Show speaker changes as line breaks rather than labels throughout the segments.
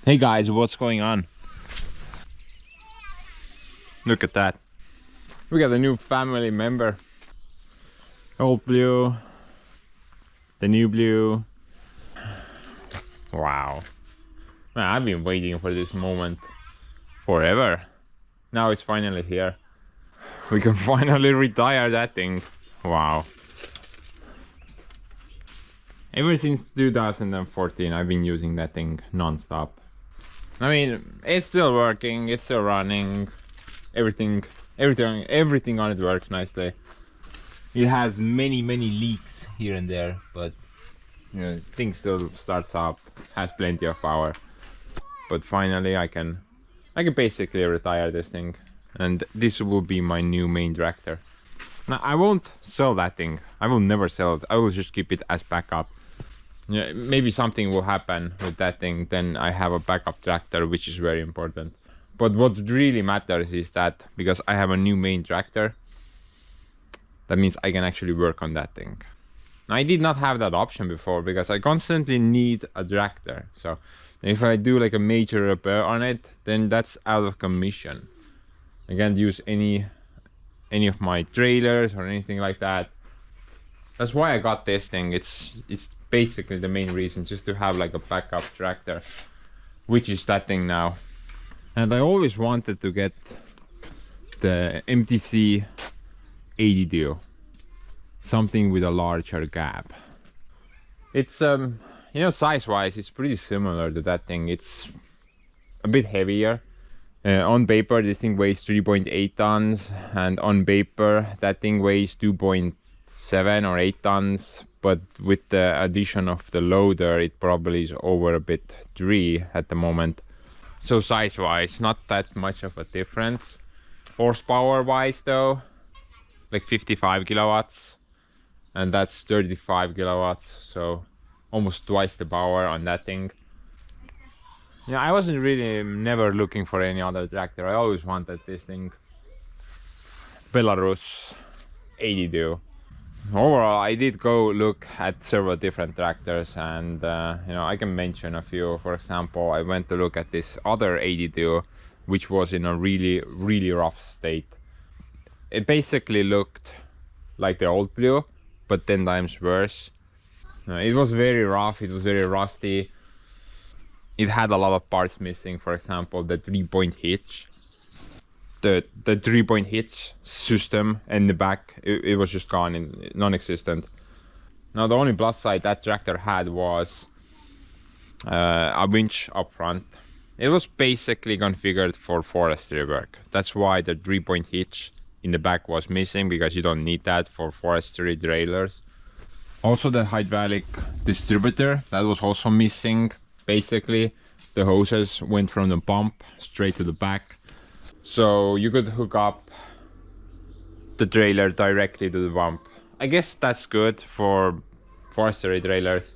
Hey guys, what's going on? Look at that. We got a new family member. Old blue. The new blue. Wow. Man, I've been waiting for this moment forever. Now it's finally here. We can finally retire that thing. Wow. Ever since 2014 I've been using that thing non-stop. I mean, it's still working, it's still running. Everything on it works nicely. It has many leaks here and there, but you know, thing still starts up, has plenty of power. But finally I can basically retire this thing, and this will be my new main tractor. Now I won't sell that thing. I will never sell it. I will just keep it as backup. Yeah, maybe something will happen with that thing, then I have a backup tractor, which is very important. But what really matters is that because I have a new main tractor, that means I can actually work on that thing. Now, I did not have that option before because I constantly need a tractor. So if I do like a major repair on it, then that's out of commission. I can't use any of my trailers or anything like that. That's why I got this thing. It's basically the main reason, just to have like a backup tractor, which is that thing now. And I always wanted to get the MTC 80 deal, something with a larger gap. It's you know, size wise it's pretty similar to that thing. It's a bit heavier. On paper this thing weighs 3.8 tons, and on paper that thing weighs 2.7 or 8 tons, but with the addition of the loader it probably is over a bit 3 at the moment. So size wise not that much of a difference. Horsepower wise though, like 55 kilowatts, and that's 35 kilowatts, so almost twice the power on that thing. Yeah, I wasn't really never looking for any other tractor. I always wanted this thing. Belarus 82. Overall, I did go look at several different tractors, and you know, I can mention a few. For example, I went to look at this other 82, which was in a really rough state. It basically looked like the old blue, but 10 times worse. It was very rough, it was very rusty. It had a lot of parts missing. For example, the 3-point hitch. The 3-point hitch system in the back, it was just gone, non-existent. Now the only plus side that tractor had was a winch up front. It was basically configured for forestry work. That's why the 3-point hitch in the back was missing, because you don't need that for forestry trailers. Also the hydraulic distributor, that was also missing. Basically the hoses went from the pump straight to the back. So you could hook up the trailer directly to the pump. I guess that's good for forestry trailers.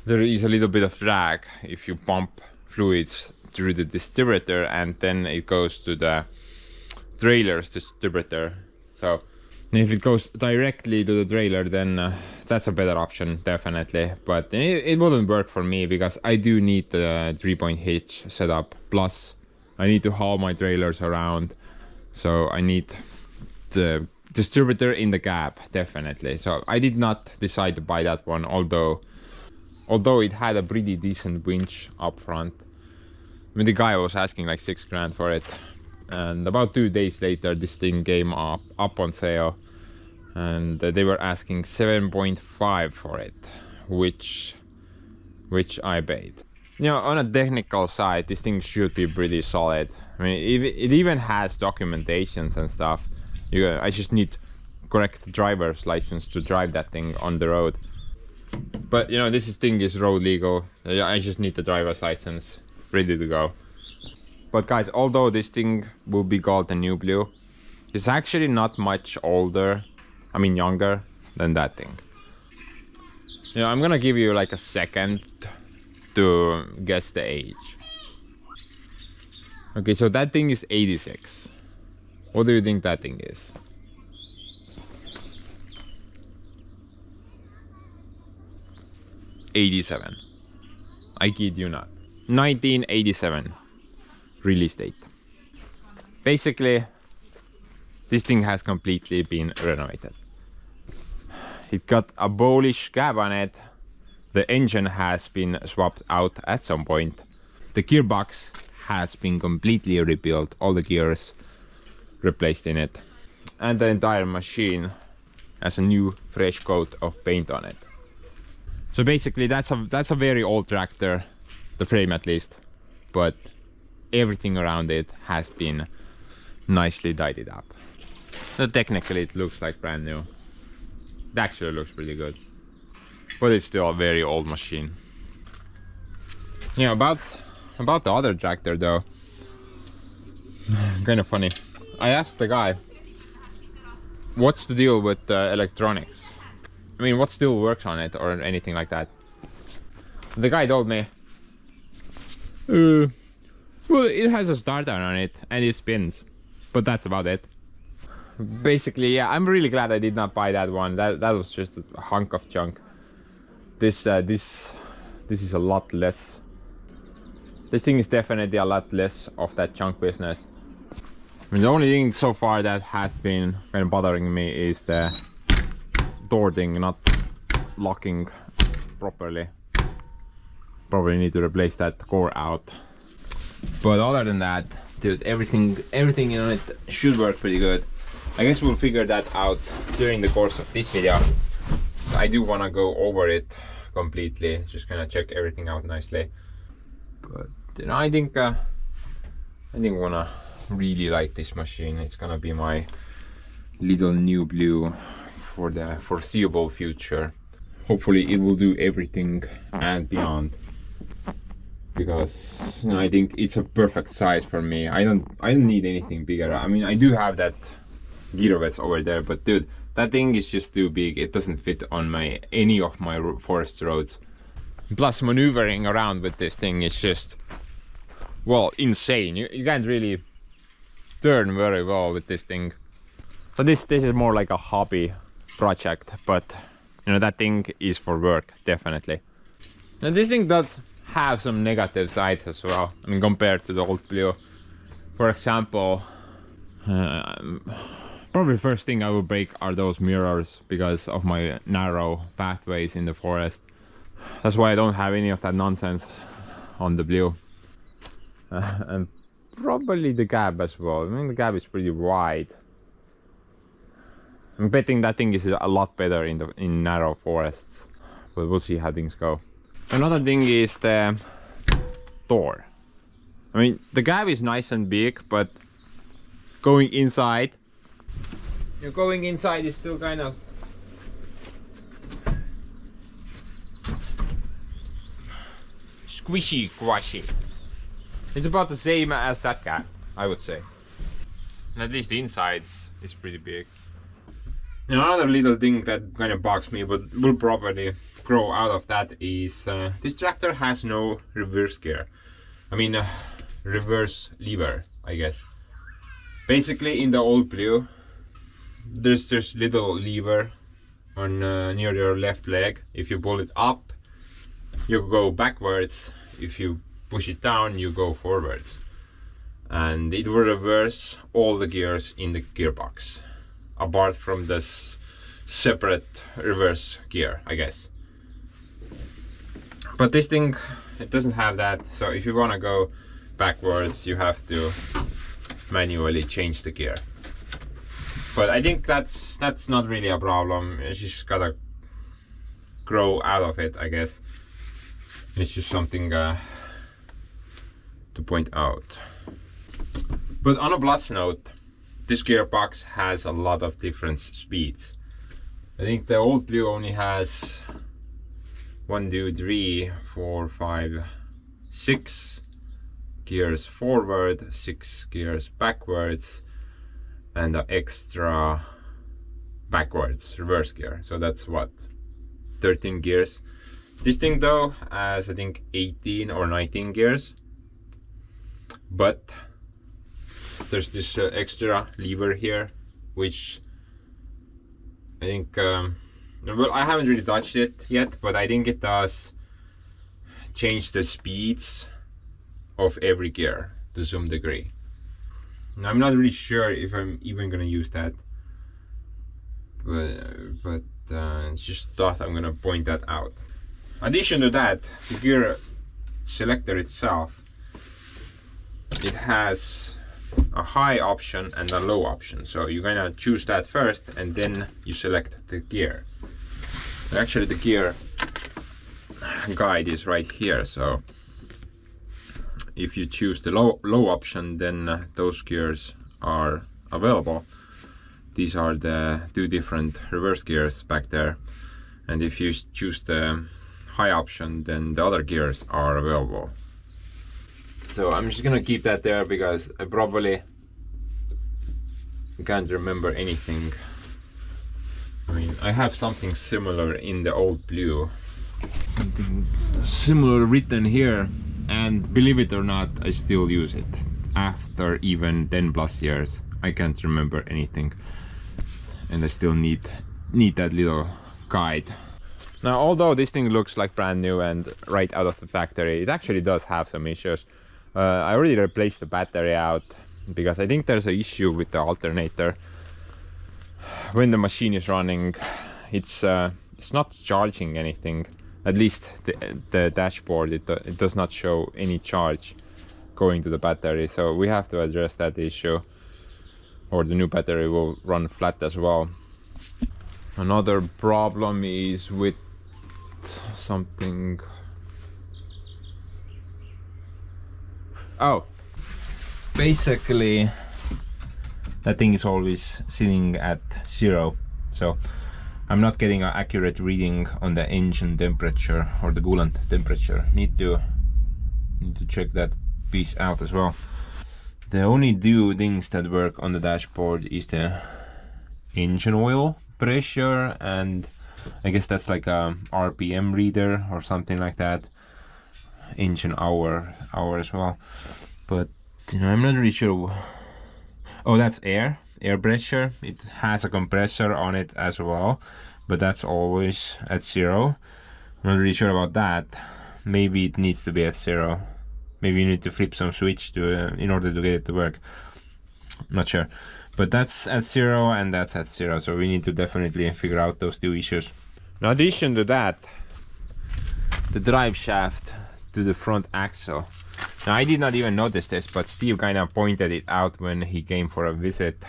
There is a little bit of drag if you pump fluids through the distributor and then it goes to the trailer's distributor. So if it goes directly to the trailer, then that's a better option, definitely. But it wouldn't work for me because I do need the 3-point hitch setup. Plus I need to haul my trailers around, so I need the distributor in the cab, definitely. So I did not decide to buy that one, although it had a pretty decent winch up front. I mean, the guy was asking like 6 grand for it, and about 2 days later this thing came up on sale, and they were asking 7.5 for it, which I paid. You know, on a technical side, this thing should be pretty solid. I mean, it even has documentations and stuff. I just need correct driver's license to drive that thing on the road. But you know, this thing is road legal. I just need the driver's license ready to go. But guys, although this thing will be called the new blue, it's actually not much older, I mean younger, than that thing. You know, I'm gonna give you like a second to guess the age. Okay, so that thing is 86. What do you think that thing is? 87. I kid you not. 1987 release date. Basically, this thing has completely been renovated. It got a bowlish cab on it. The engine has been swapped out at some point. The gearbox has been completely rebuilt, all the gears replaced in it. And the entire machine has a new fresh coat of paint on it. So basically that's a very old tractor, the frame at least, but everything around it has been nicely tidied up. So technically it looks like brand new. It actually looks pretty good, but it's still a very old machine. Yeah, about the other tractor though, kind of funny. I asked the guy, what's the deal with the electronics? I mean, what still works on it or anything like that? The guy told me, well, it has a starter on it and it spins, but that's about it. Basically, yeah, I'm really glad I did not buy that one. That was just a hunk of junk. This is a lot less. This thing is definitely a lot less of that junk business. I mean, the only thing so far that has been kind of bothering me is the door thing not locking properly. Probably need to replace that core out. But other than that, dude, everything in it should work pretty good. I guess we'll figure that out during the course of this video. I do want to go over it completely, just gonna check everything out nicely. But you know, I think wanna really like this machine. It's gonna be my little new blue for the foreseeable future. Hopefully it will do everything and beyond, because you know, I think it's a perfect size for me. I don't need anything bigger. I mean, I do have that Girovets over there, but dude, that thing is just too big. It doesn't fit on any of my forest roads. Plus, maneuvering around with this thing is just, well, insane. You can't really turn very well with this thing. So this is more like a hobby project, but you know, that thing is for work, definitely. And this thing does have some negative sides as well. I mean, compared to the old Blue. For example, probably first thing I would break are those mirrors because of my narrow pathways in the forest. That's why I don't have any of that nonsense on the Blue. And probably the cab as well. I mean, the cab is pretty wide. I'm betting that thing is a lot better in narrow forests, but we'll see how things go. Another thing is the door. I mean, the cab is nice and big, but going inside is still kind of squishy quashy. It's about the same as that cab, I would say. And at least the inside is pretty big. Another little thing that kind of bugs me, but will probably grow out of that, is this tractor has no reverse gear. I mean, reverse lever, I guess. Basically, in the old Blue, there's this little lever on near your left leg. If you pull it up, you go backwards. If you push it down, you go forwards. And it will reverse all the gears in the gearbox, apart from this separate reverse gear, I guess. But this thing, it doesn't have that, so if you want to go backwards, you have to manually change the gear. But I think that's not really a problem. You just gotta grow out of it, I guess. It's just something to point out. But on a plus note, this gearbox has a lot of different speeds. I think the old Blue only has 1, 2, 3, 4, 5, 6 gears forward, 6 gears backwards, and an extra backwards reverse gear. So that's what, 13 gears. This thing though has, I think, 18 or 19 gears, but there's this extra lever here, which I think, well, I haven't really touched it yet, but I think it does change the speeds of every gear to some degree. Now, I'm not really sure if I'm even gonna use that, but just thought I'm gonna point that out. In addition to that, the gear selector itself, it has a high option and a low option. So you're gonna choose that first and then you select the gear. Actually, the gear guide is right here, so if you choose the low option, then those gears are available. These are the two different reverse gears back there, and if you choose the high option, then the other gears are available. So I'm just gonna keep that there because I probably can't remember anything. I mean, I have something similar in the old blue, something similar written here, and believe it or not, I still use it after even 10 plus years. I can't remember anything, and I still need that little guide. Now, although this thing looks like brand new and right out of the factory, it actually does have some issues. I already replaced the battery out because I think there's an issue with the alternator. When the machine is running, it's not charging anything. At least the dashboard, it does not show any charge going to the battery. So we have to address that issue, or the new battery will run flat as well. Another problem is with something. Oh, basically that thing is always sitting at 0, so I'm not getting an accurate reading on the engine temperature or the coolant temperature. Need to check that piece out as well. The only two things that work on the dashboard is the engine oil pressure, and I guess that's like a RPM reader or something like that. Engine hour as well, but you know, I'm not really sure. Oh, that's air pressure. It has a compressor on it as well, but that's always at 0. I'm not really sure about that. Maybe it needs to be at 0. Maybe you need to flip some switch to in order to get it to work. I'm not sure, but that's at 0 and that's at 0, so we need to definitely figure out those two issues. In addition to that, the drive shaft to the front axle. Now, I did not even notice this, but Steve kind of pointed it out when he came for a visit.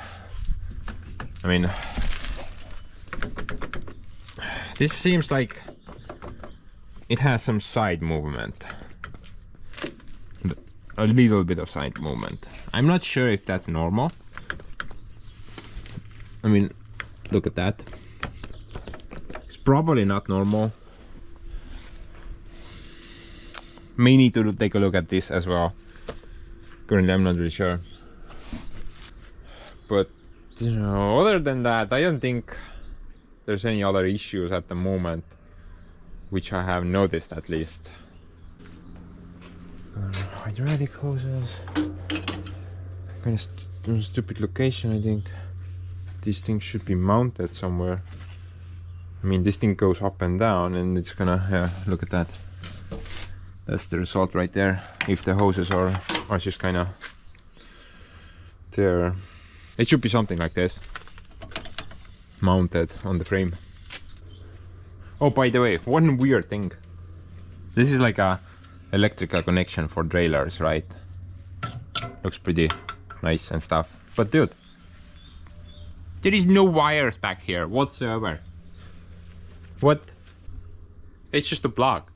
I mean, this seems like it has some side movement. A little bit of side movement. I'm not sure if that's normal. I mean, look at that. It's probably not normal. May need to take a look at this as well. Currently, I'm not really sure. But, you know, other than that, I don't think there's any other issues at the moment, which I have noticed at least. Hydraulic hoses. Kind of stupid location, I think. These things should be mounted somewhere. I mean, this thing goes up and down, and it's gonna, yeah, look at that. That's the result right there. If the hoses are just kind of there, it should be something like this, mounted on the frame. Oh, by the way, one weird thing. This is like a electrical connection for trailers, right? Looks pretty nice and stuff. But dude, there is no wires back here whatsoever. What? It's just a plug.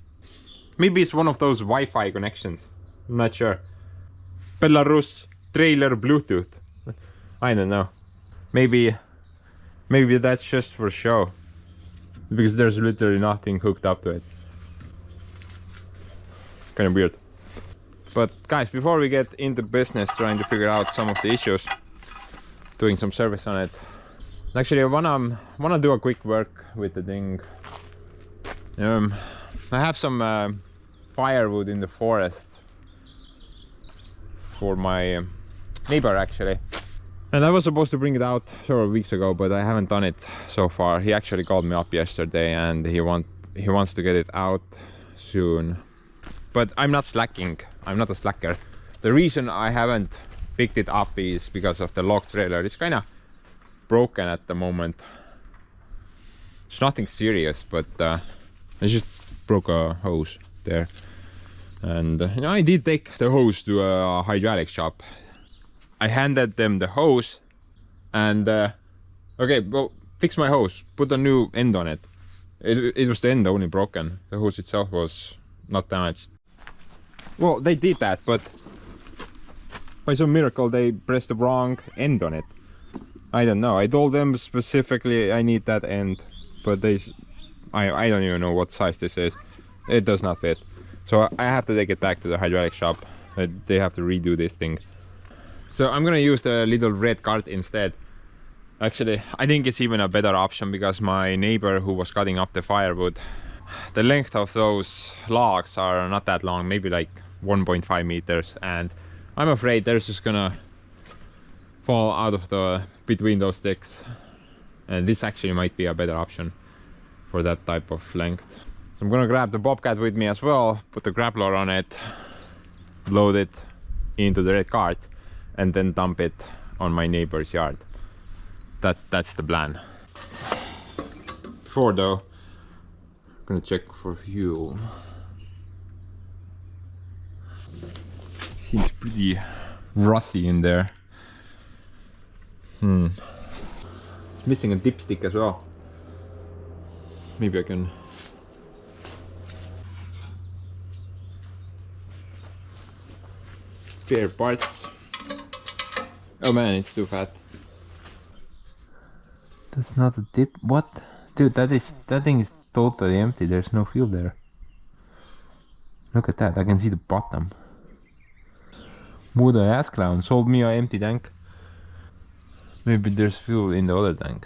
Maybe it's one of those Wi-Fi connections. I'm not sure. Belarus trailer Bluetooth. I don't know. Maybe that's just for show. Because there's literally nothing hooked up to it. Kind of weird. But guys, before we get into business trying to figure out some of the issues, doing some service on it. Actually, I wanna do a quick work with the thing. I have some firewood in the forest for my neighbor actually, and I was supposed to bring it out several weeks ago, but I haven't done it so far. He actually called me up yesterday and he wants to get it out soon. but I'm not slacking. I'm not a slacker. The reason I haven't picked it up is because of the log trailer. It's kind of broken at the moment. It's nothing serious, but I just broke a hose there. And you know, I did take the hose to a hydraulic shop. I handed them the hose and okay, well, fix my hose, put a new end on it. It was the end only broken. The hose itself was not damaged. Well, they did that, but by some miracle they pressed the wrong end on it. I don't know. I told them specifically I need that end, but I don't even know what size this is. It does not fit. So I have to take it back to the hydraulic shop. They have to redo this thing. So I'm gonna use the little red cart instead. Actually, I think it's even a better option because my neighbor who was cutting up the firewood, the length of those logs are not that long, maybe like 1.5 meters, and I'm afraid they're just gonna fall out of between those sticks. And this actually might be a better option for that type of length. So I'm gonna grab the bobcat with me as well, put the grappler on it, load it into the red cart, and then dump it on my neighbor's yard. That's the plan. Before though, I'm gonna check for fuel. Seems pretty rusty in there. It's missing a dipstick as well. Maybe I can spare parts. Oh man, it's too fat. That's not a dip. What? Dude, that thing is totally empty. There's no fuel there. Look at that. I can see the bottom. Would I ask clown? Sold me an empty tank. Maybe there's fuel in the other tank.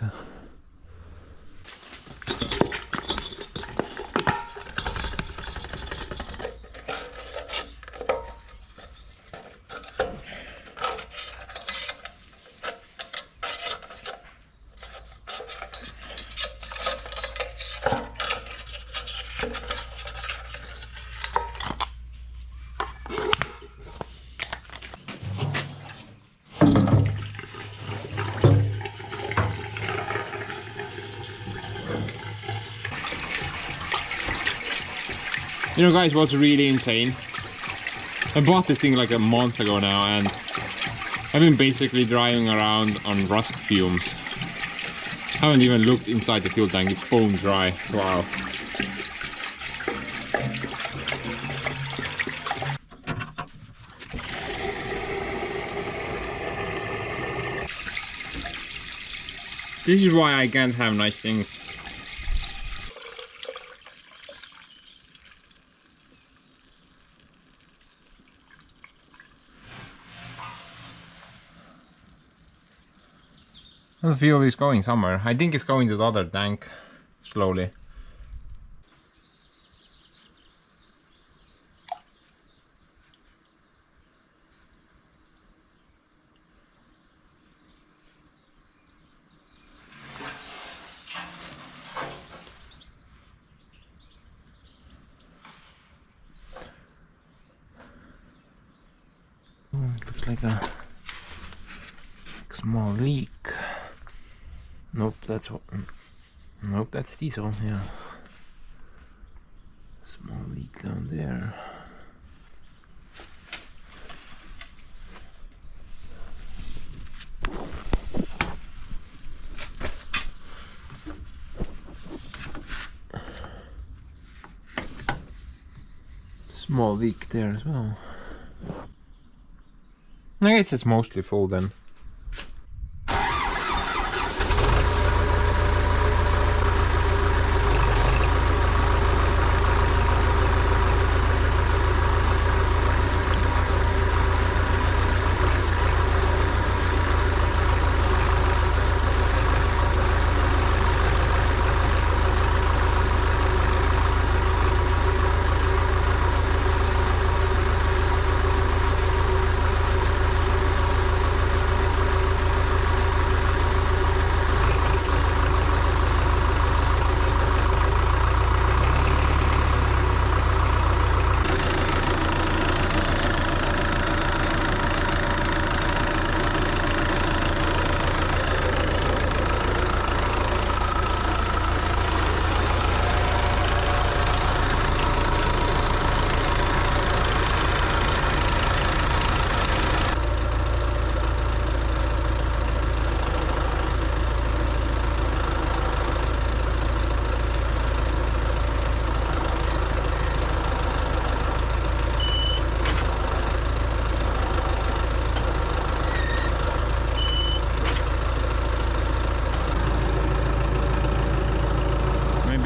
You know guys, what's really insane? I bought this thing like a month ago now and I've been basically driving around on rust fumes. Haven't even looked inside the fuel tank, it's bone dry. Wow. This is why I can't have nice things. The fuel is going somewhere. I think it's going to the other tank slowly. Looks like a small leak. Nope, that's what. Nope, that's diesel. Yeah, small leak down there. Small leak there as well. I guess it's mostly full then.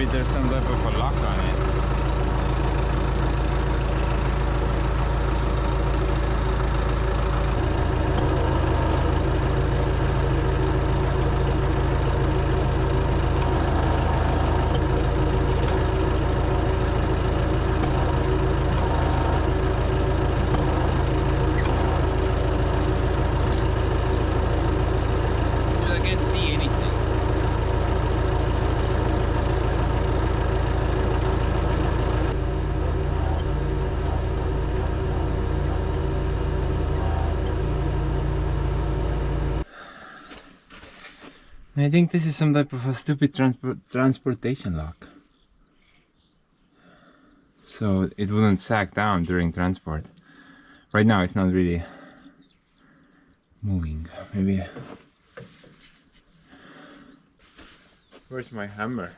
maybe there's some type of a lock on it. I think this is some type of a stupid transportation lock. So it wouldn't sag down during transport. Right now it's not really moving. Maybe. Where's my hammer?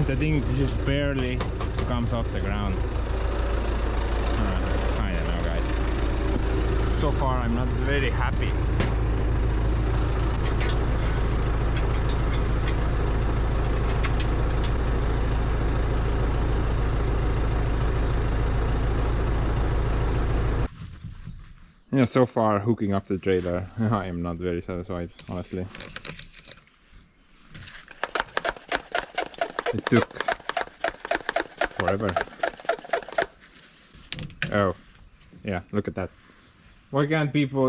The thing just barely comes off the ground. I don't know, guys. So far I'm not very happy. Yeah, so far hooking up the trailer, I am not very satisfied, honestly. It took forever. Oh, yeah, look at that. Why can't people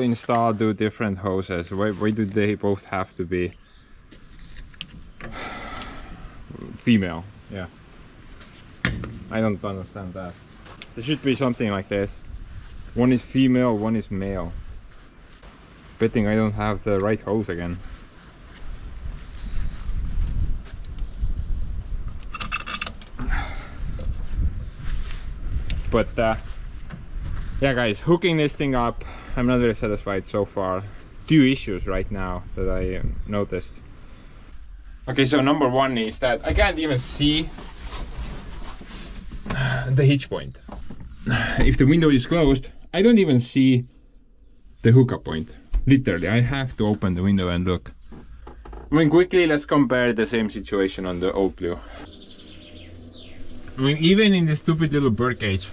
do different hoses? Why do they both have to be female? Yeah. I don't understand that. There should be something like this. One is female, one is male. Betting I don't have the right hose again. But yeah, guys, hooking this thing up, I'm not very satisfied so far. Two issues right now that I noticed. Okay, so number one is that I can't even see the hitch point. If the window is closed, I don't even see the hookup point. Literally, I have to open the window and look. I mean, quickly, let's compare the same situation on the old blue. I mean, even in this stupid little bird cage,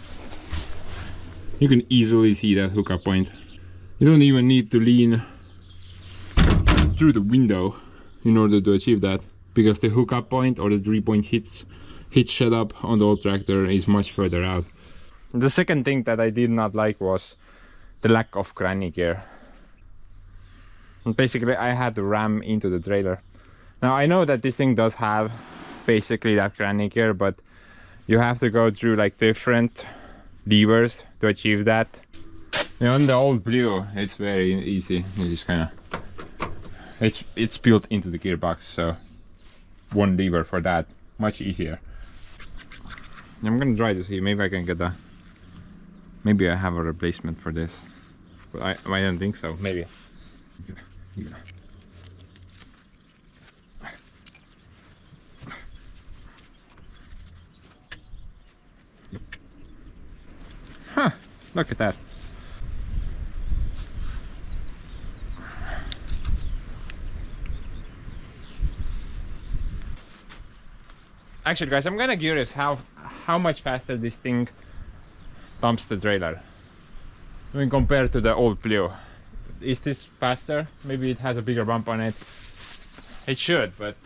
you can easily see that hookup point. You don't even need to lean through the window in order to achieve that, because the hookup point or the 3-point hitch setup on the old tractor is much further out. The second thing that I did not like was the lack of granny gear. And basically I had to ram into the trailer. Now I know that this thing does have basically that granny gear, but you have to go through like different levers to achieve that. You know, on the old blue it's very easy. You just kind of it's built into the gearbox, so one lever for that, much easier. I'm gonna try to see, maybe I can get a, maybe I have a replacement for this, but I don't think so. Maybe. Look at that. Actually, guys, I'm kinda curious how much faster this thing dumps the trailer. I mean, compared to the old Blue. Is this faster? Maybe it has a bigger bump on it. It should, but...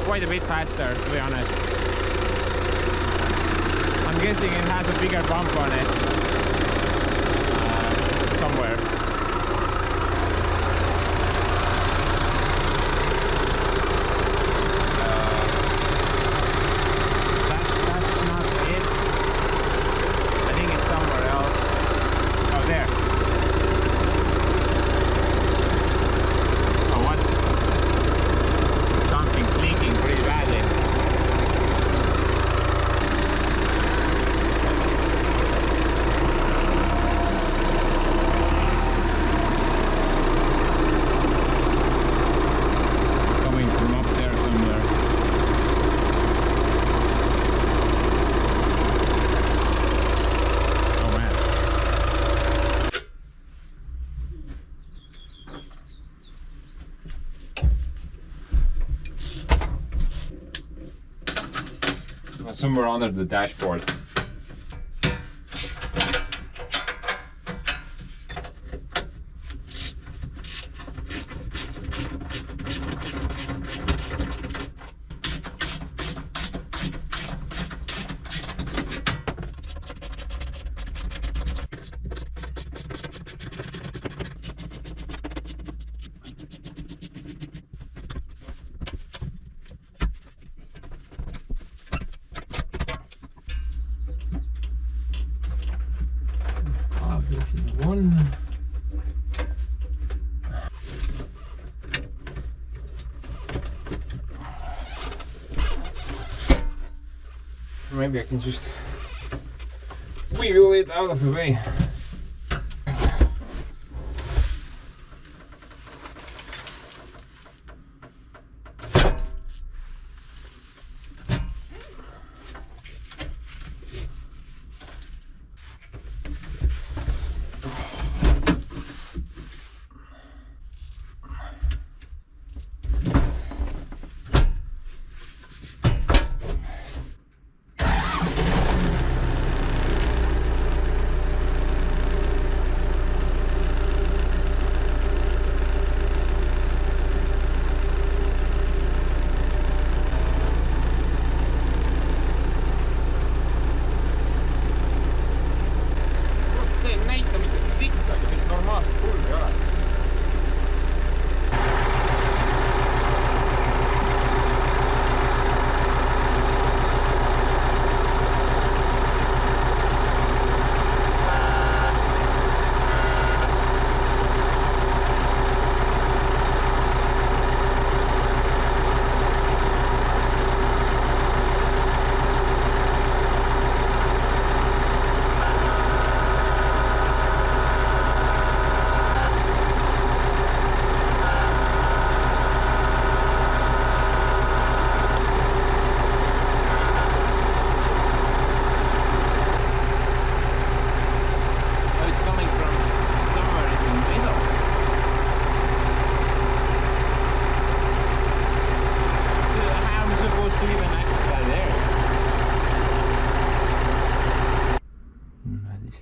quite a bit faster, to be honest. I'm guessing it has a bigger bump on it somewhere. That's not it. I think it's somewhere else. Oh, there. Oh, what? Something's leaking pretty badly. Coming from up there somewhere. Oh man. Somewhere under the dashboard. One. Maybe I can just wiggle it out of the way.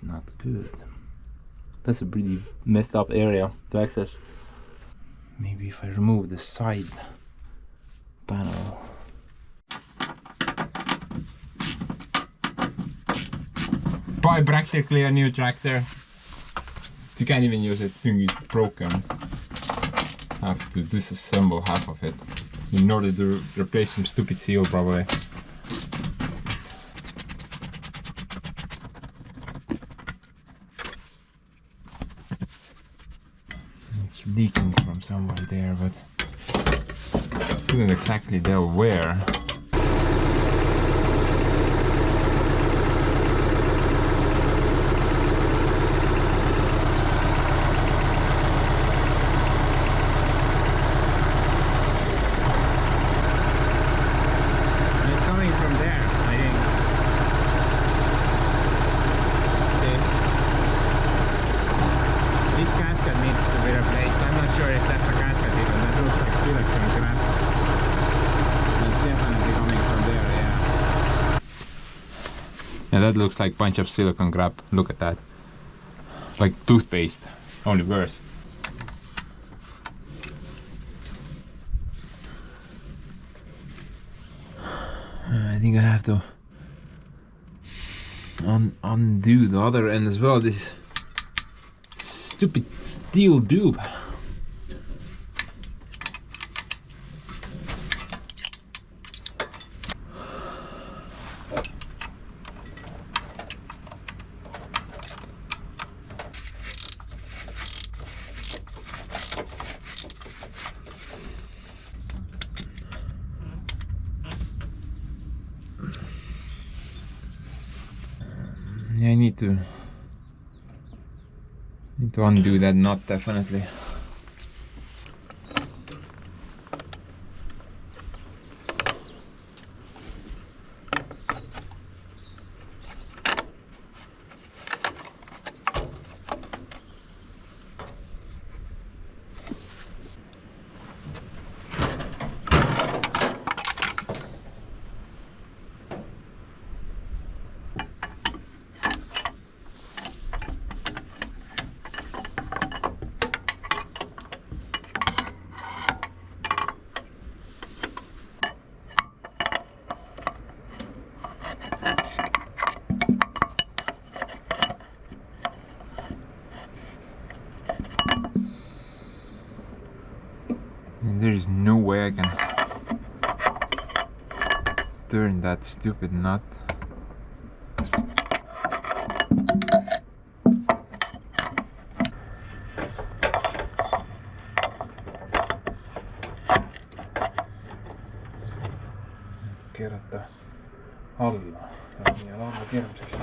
Not good. That's a pretty messed up area to access. Maybe if I remove the side panel. Buy practically a new tractor. You can't even use it, it's broken. have to disassemble half of it in order to replace some stupid seal probably. It's leaking from somewhere there, but I couldn't exactly tell where. Yeah, that looks like bunch of silicone crap. Look at that. Like toothpaste, only worse. I think I have to undo the other end as well. This stupid steel tube. Yeah, I need to undo that knot definitely. There is no way I can turn that stupid nut. Kerätä alla. Ja alla kerroksessa.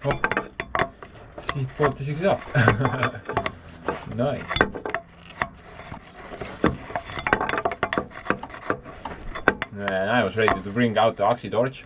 Hopp. Siit poolt isegi saab. Nice. And I was ready to bring out the oxy torch.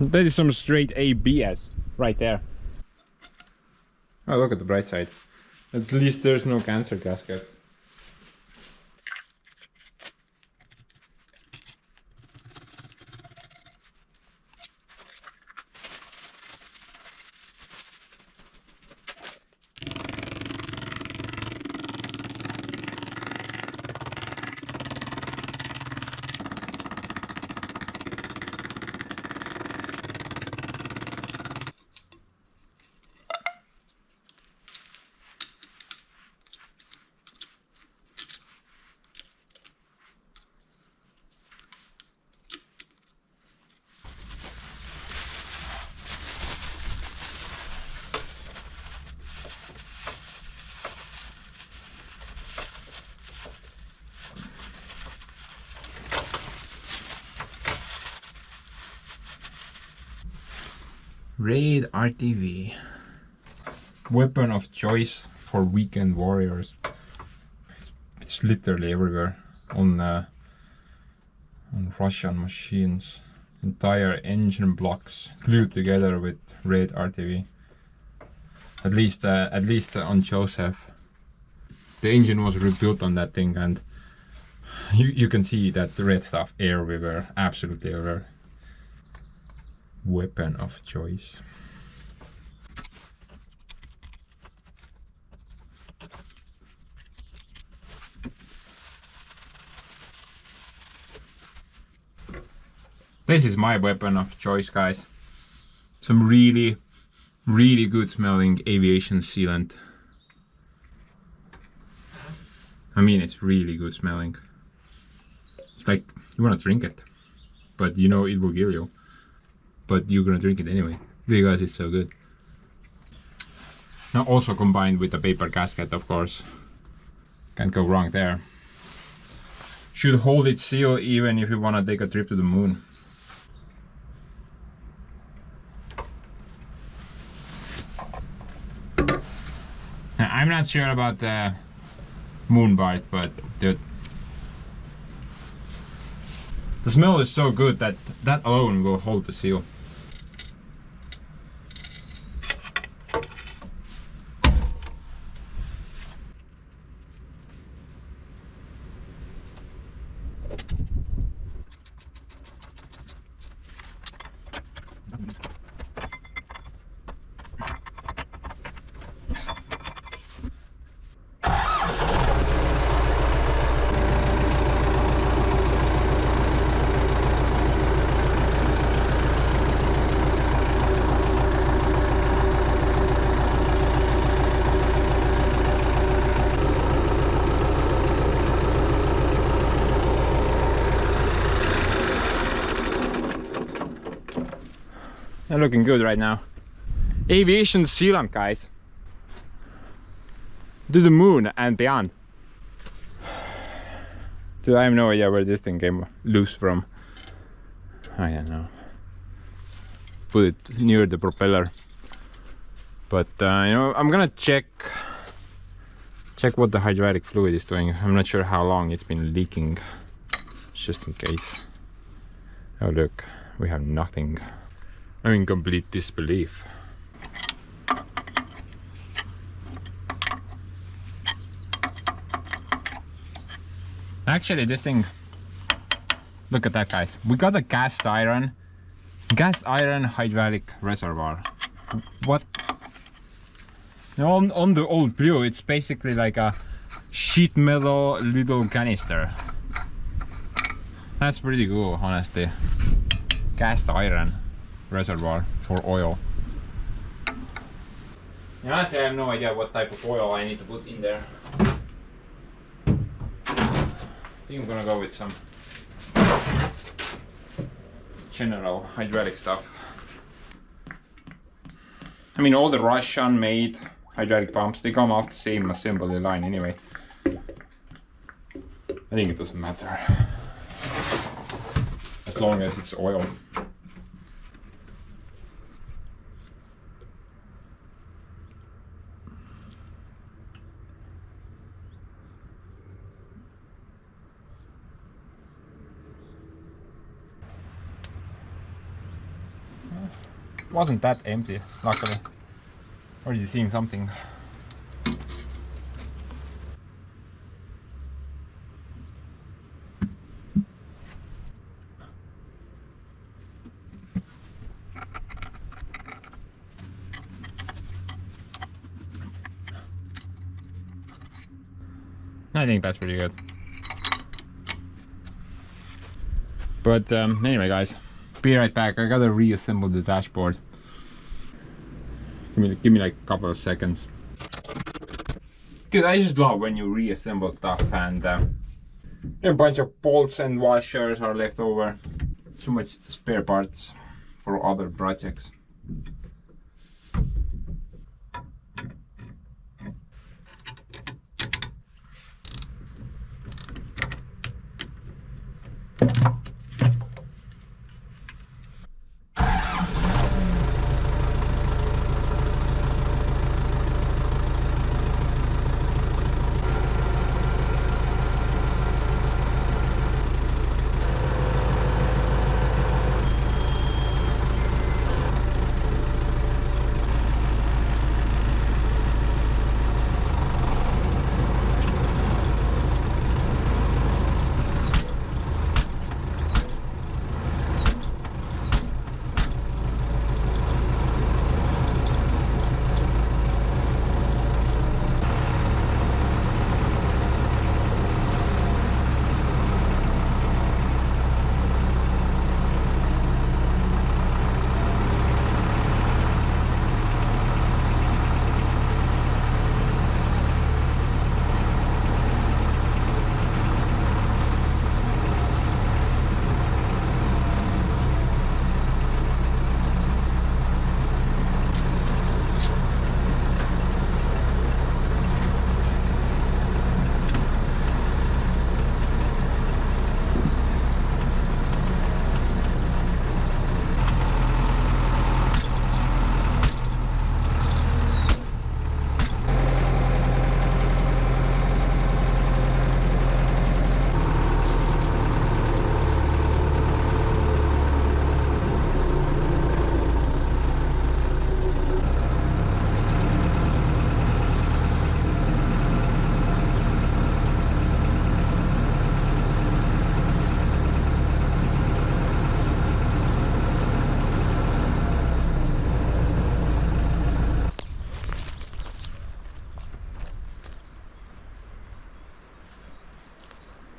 That is some straight ABS right there. Oh, look at the bright side. At least there's no cancer gasket. Raid RTV. Weapon of choice for weekend warriors. It's literally everywhere on Russian machines. Entire engine blocks glued together with Raid RTV. At least on Joseph. The engine was rebuilt on that thing, and you can see that the red stuff everywhere, absolutely everywhere. Weapon of choice. This is my weapon of choice, guys. Some really good smelling aviation sealant. I mean, it's really good smelling. It's like you wanna drink it, but you know it will kill you. But you're gonna drink it anyway, because it's so good. Now also combined with the paper gasket, of course. Can't go wrong there. Should hold its seal even if you wanna take a trip to the moon. Now, I'm not sure about the moon part, but dude, the smell is so good that that alone will hold the seal. They're looking good right now. Aviation sealant, guys. To the moon and beyond. Dude, I have no idea where this thing came loose from. I don't know. Put it near the propeller. But you know, I'm gonna check what the hydraulic fluid is doing. I'm not sure how long it's been leaking. Just in case. Oh look, we have nothing. I'm in complete disbelief. Actually, this thing, look at that, guys. We got a cast iron hydraulic reservoir. What? On the old Blue, it's basically like a sheet metal little canister. That's pretty cool, honestly. Cast iron reservoir for oil. Honestly, I have no idea what type of oil I need to put in there. I think I'm gonna go with some general hydraulic stuff. I mean, all the Russian made hydraulic pumps, they come off the same assembly line anyway. I think it doesn't matter. As long as it's oil. Wasn't that empty, luckily. Already seeing something. I think that's pretty good. But anyway, guys, be right back. I gotta reassemble the dashboard. Give me like a couple of seconds. Dude, I just love when you reassemble stuff and a bunch of bolts and washers are left over. Too much spare parts for other projects.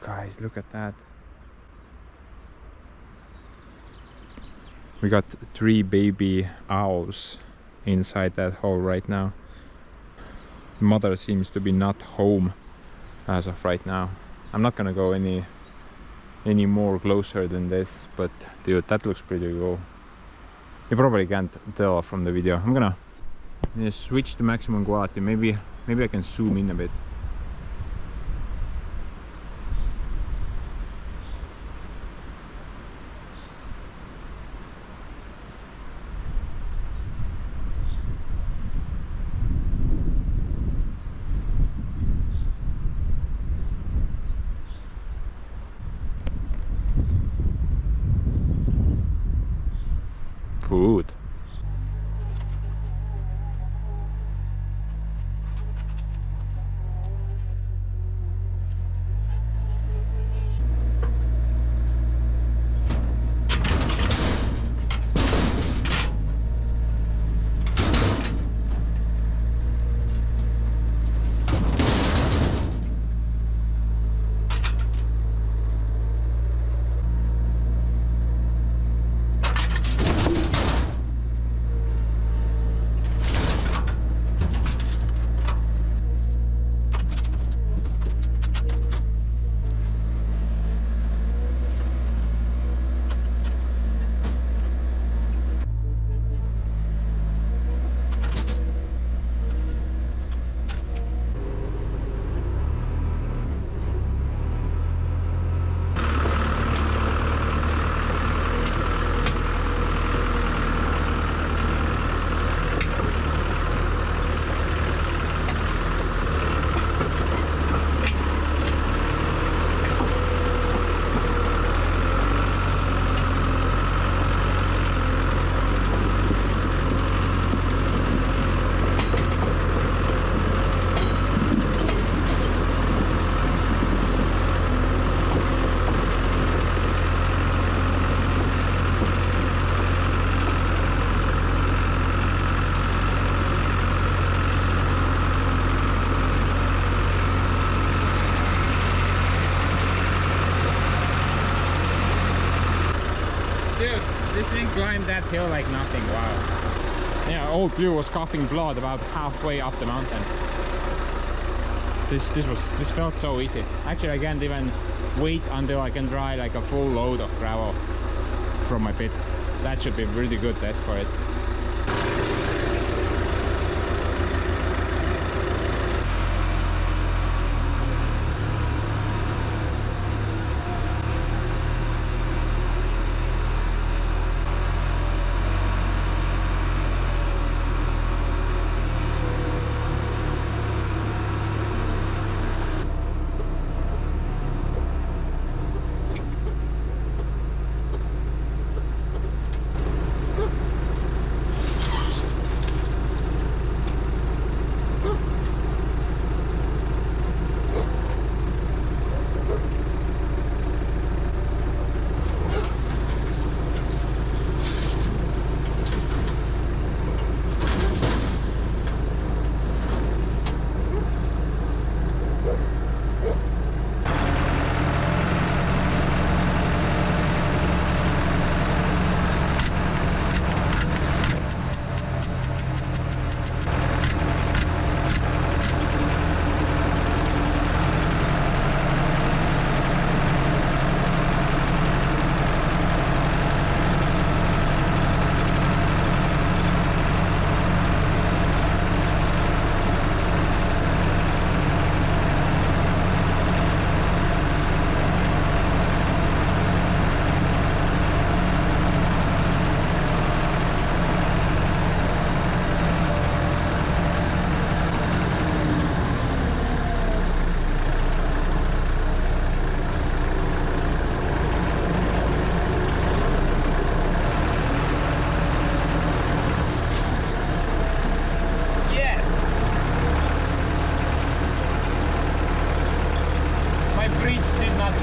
Guys, look at that. We got 3 baby owls inside that hole right now. Mother seems to be not home as of right now. I'm not gonna go any more closer than this, but dude, that looks pretty cool. You probably can't tell from the video. I'm gonna switch to maximum quality. Maybe I can zoom in a bit. Food. This thing climbed that hill like nothing. Wow. Yeah, old Blue was coughing blood about halfway up the mountain. This felt so easy. Actually, I can't even wait until I can dry like a full load of gravel from my pit. That should be a really good test for it.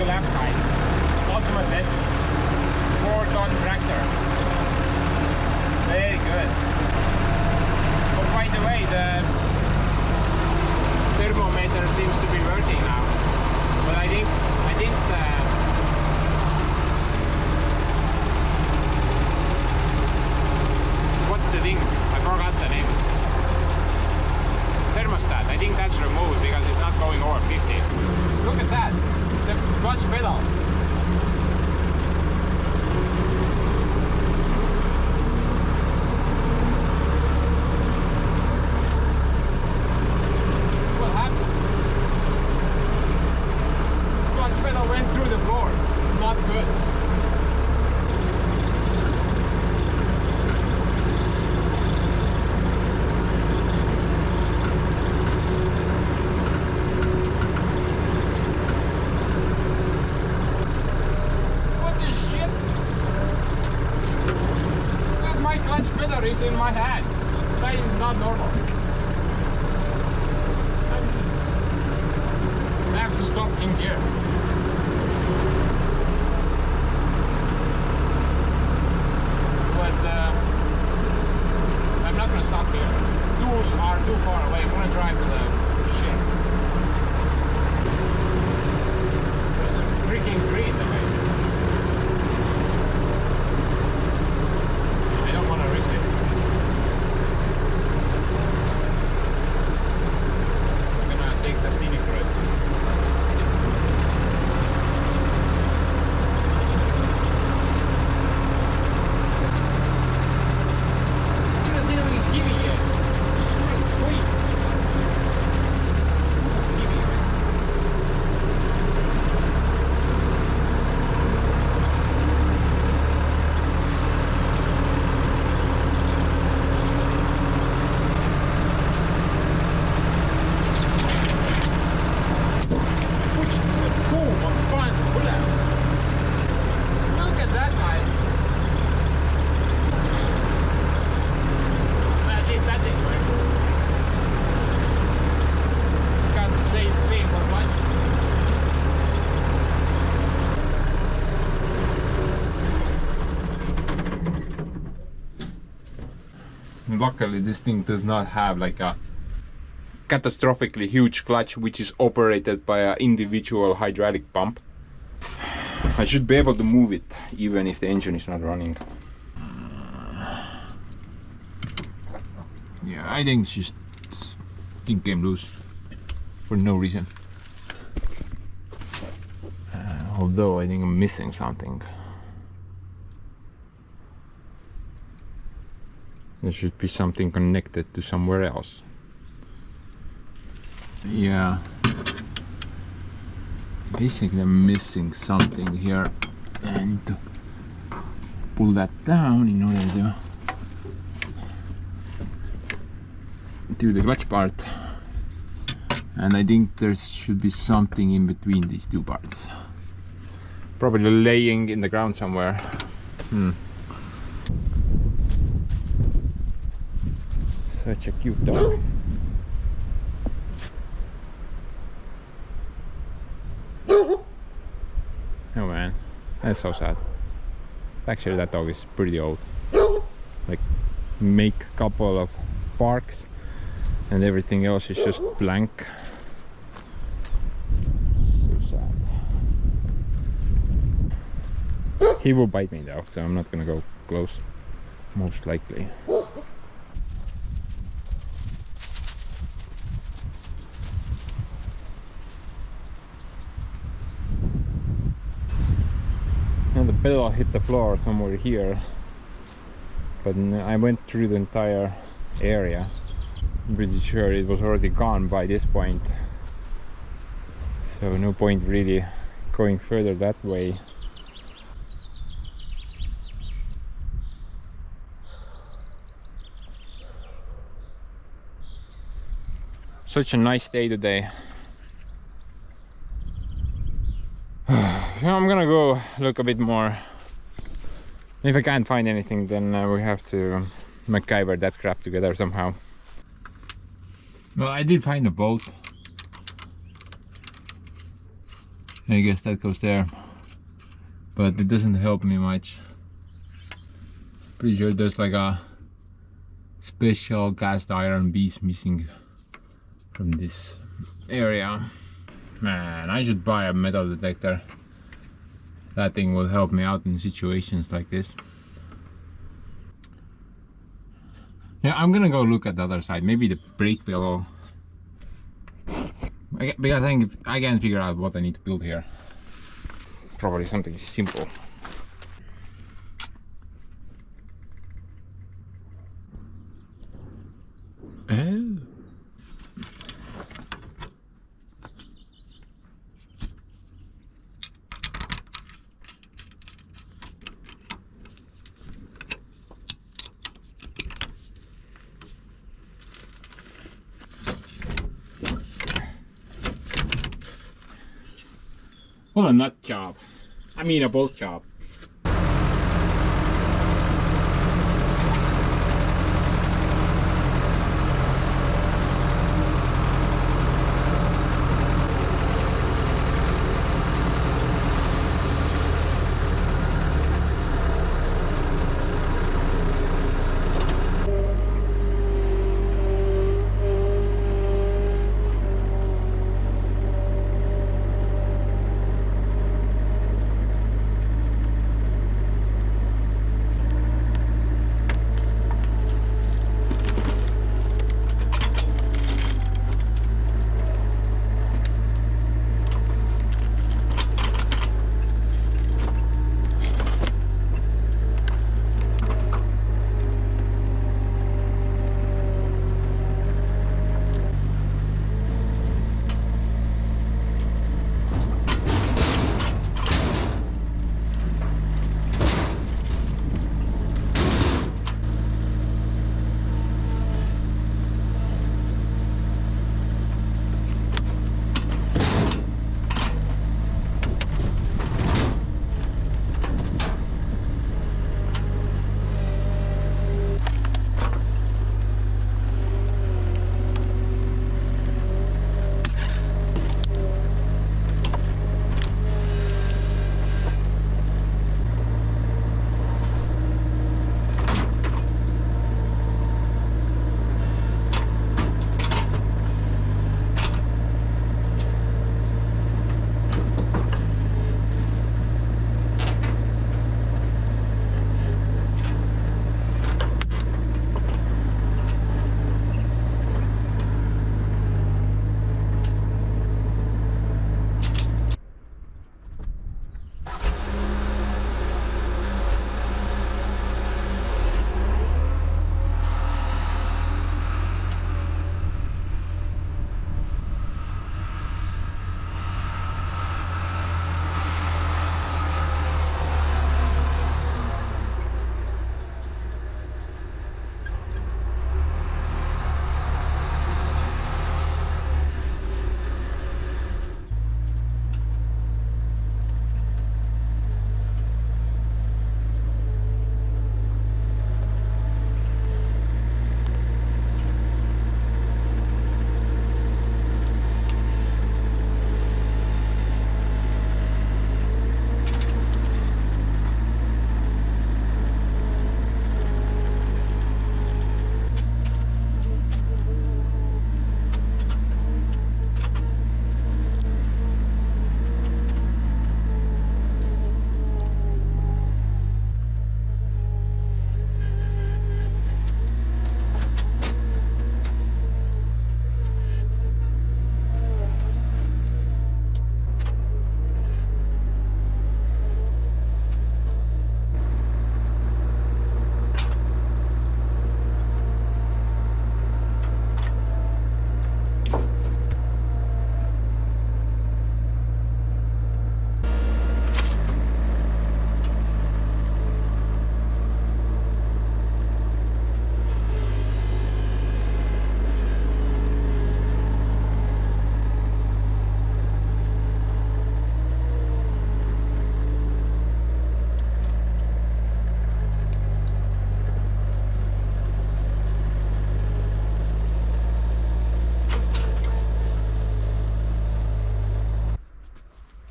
Left height. Ultimate test. 4-ton tractor. Very good. But by the way, the thermometer seems to be working now. But I think look at that. The clutch pedal. What happened? The clutch pedal went through the floor. Not good. Is in my hand. That is not normal. I have to stop in gear. But I'm not gonna stop here. Tools are too far away. I'm gonna drive to the shed. There's a freaking tree in the way. I don't want to risk it. Take the scenic route. You don't see anything giving yet. Wait. Giving it. Look at that guy. Well, at least that didn't work. Can't say the same for much. Luckily, this thing does not have like a catastrophically huge clutch, which is operated by an individual hydraulic pump. I should be able to move it even if the engine is not running. Yeah, I think this thing came loose for no reason. Although I think I'm missing something. There should be something connected to somewhere else. Yeah. Basically I'm missing something here. I need to pull that down in order to do the clutch part. And I think there should be something in between these two parts. Probably laying in the ground somewhere. Such a cute dog. Oh man, that's so sad. Actually that dog is pretty old. Like, make a couple of barks and everything else is just blank. So sad. He will bite me though, so I'm not gonna go close, most likely. And the pedal hit the floor somewhere here, but I went through the entire area. I'm pretty sure it was already gone by this point, so no point really going further that way. Such a nice day today. I'm gonna go look a bit more. If I can't find anything, then we have to MacGyver that crap together somehow. Well, I did find a bolt. I guess that goes there, but it doesn't help me much. Pretty sure there's like a special cast iron piece missing from this area. Man, I should buy a metal detector. That thing will help me out in situations like this. Yeah, I'm gonna go look at the other side. Maybe the brake pillow Because I think I can figure out what I need to build here. Probably something simple. Oh. What a nut job. I mean a bolt job.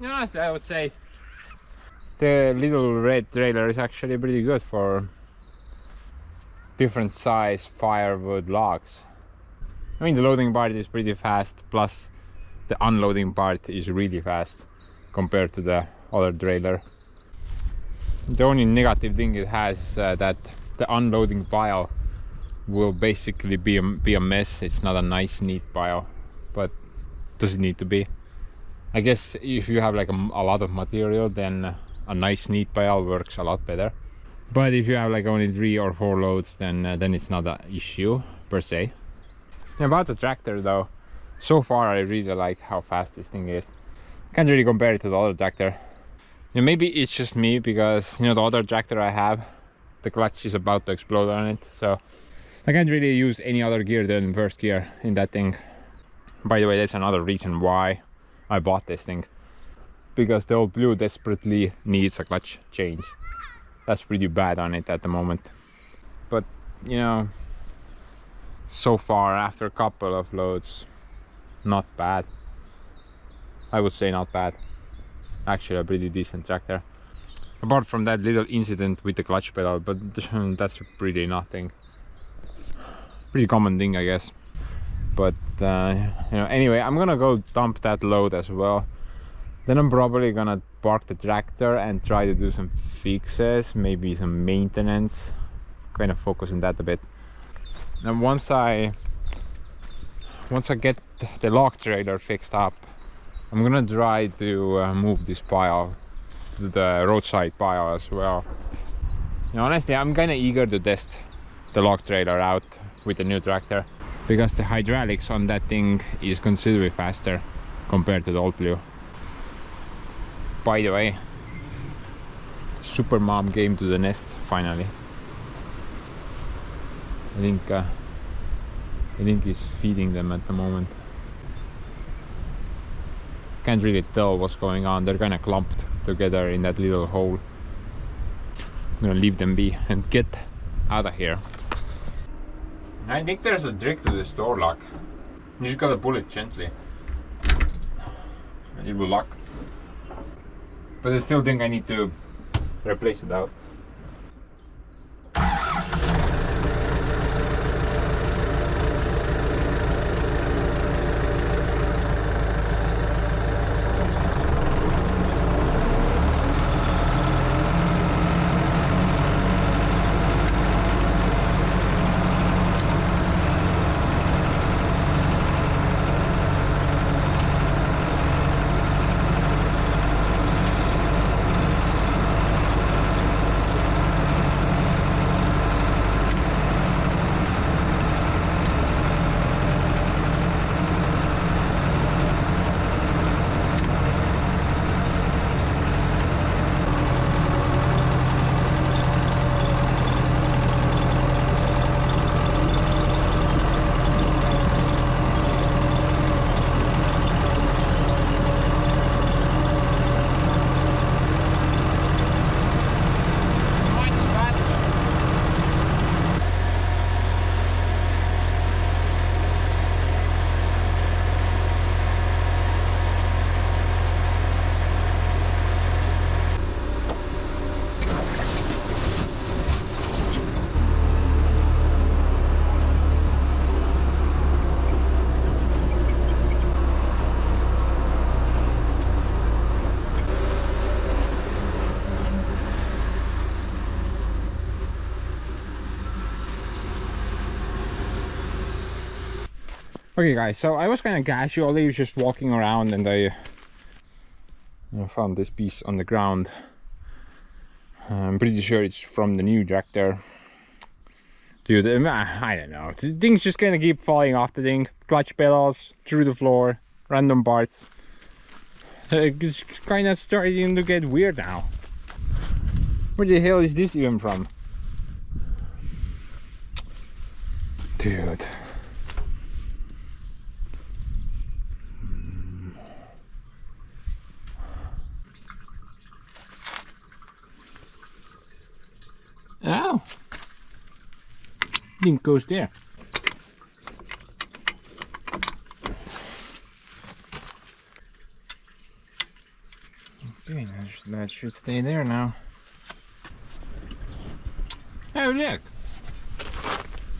Honestly, I would say the little red trailer is actually pretty good for different size firewood logs. I mean, the loading part is pretty fast, plus the unloading part is really fast compared to the other trailer. The only negative thing it has that the unloading pile will basically be a mess. It's not a nice neat pile, but does it need to be. I guess if you have like a lot of material, then a nice neat pile works a lot better. But if you have like only 3 or 4 loads, then it's not an issue per se. About the tractor though, so far I really like how fast this thing is. Can't really compare it to the other tractor. Maybe it's just me, because the other tractor I have, the clutch is about to explode on it, so I can't really use any other gear than first gear in that thing. By the way, that's another reason why I bought this thing, because the old Blue desperately needs a clutch change. That's pretty bad on it at the moment. But so far, after a couple of loads, not bad. I would say not bad. Actually a pretty decent tractor. Apart from that little incident with the clutch pedal, but that's pretty nothing. Pretty common thing, I guess. But anyway, I'm gonna go dump that load as well. Then I'm probably gonna park the tractor and try to do some fixes, maybe some maintenance, kind of focus on that a bit. And once I get the log trailer fixed up, I'm gonna try to move this pile to the roadside pile as well. Honestly, I'm kinda eager to test the log trailer out with the new tractor, because the hydraulics on that thing is considerably faster compared to the old Blue. By the way, Super Mom came to the nest finally. I think he's feeding them at the moment. Can't really tell what's going on. They're kind of clumped together in that little hole. I'm gonna leave them be and get out of here. I think there's a trick to this door lock. You just gotta pull it gently and it will lock. But I still think I need to replace it out. Okay guys, so I was kind of casually just walking around and I found this piece on the ground. I'm pretty sure it's from the new tractor. Dude, I don't know. Things just gonna keep falling off the thing. Clutch pedals, through the floor, random parts. It's kind of starting to get weird now. Where the hell is this even from? Dude. Oh, thing goes there. Okay, that should stay there now. Oh look,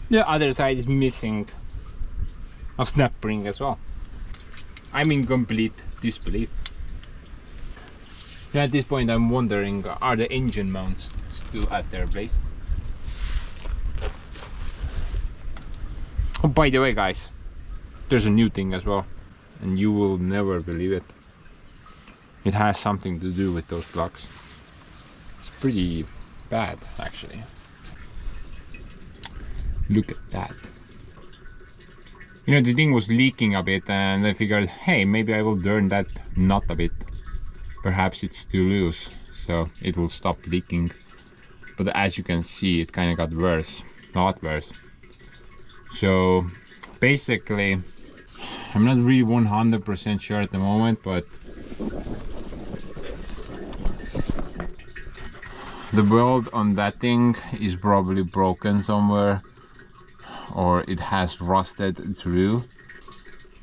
the other side is missing a snap ring as well. I'm in complete disbelief. At this point I'm wondering, are the engine mounts still at their place? Oh, by the way guys, there's a new thing as well. and you will never believe it. It has something to do with those blocks. It's pretty bad, actually. Look at that. You know, the thing was leaking a bit, and I figured, hey, maybe I will turn that knot a bit. Perhaps it's too loose, so it will stop leaking. But as you can see, it kind of got worse, a lot worse. So basically, I'm not really 100% sure at the moment, but the weld on that thing is probably broken somewhere, or it has rusted through.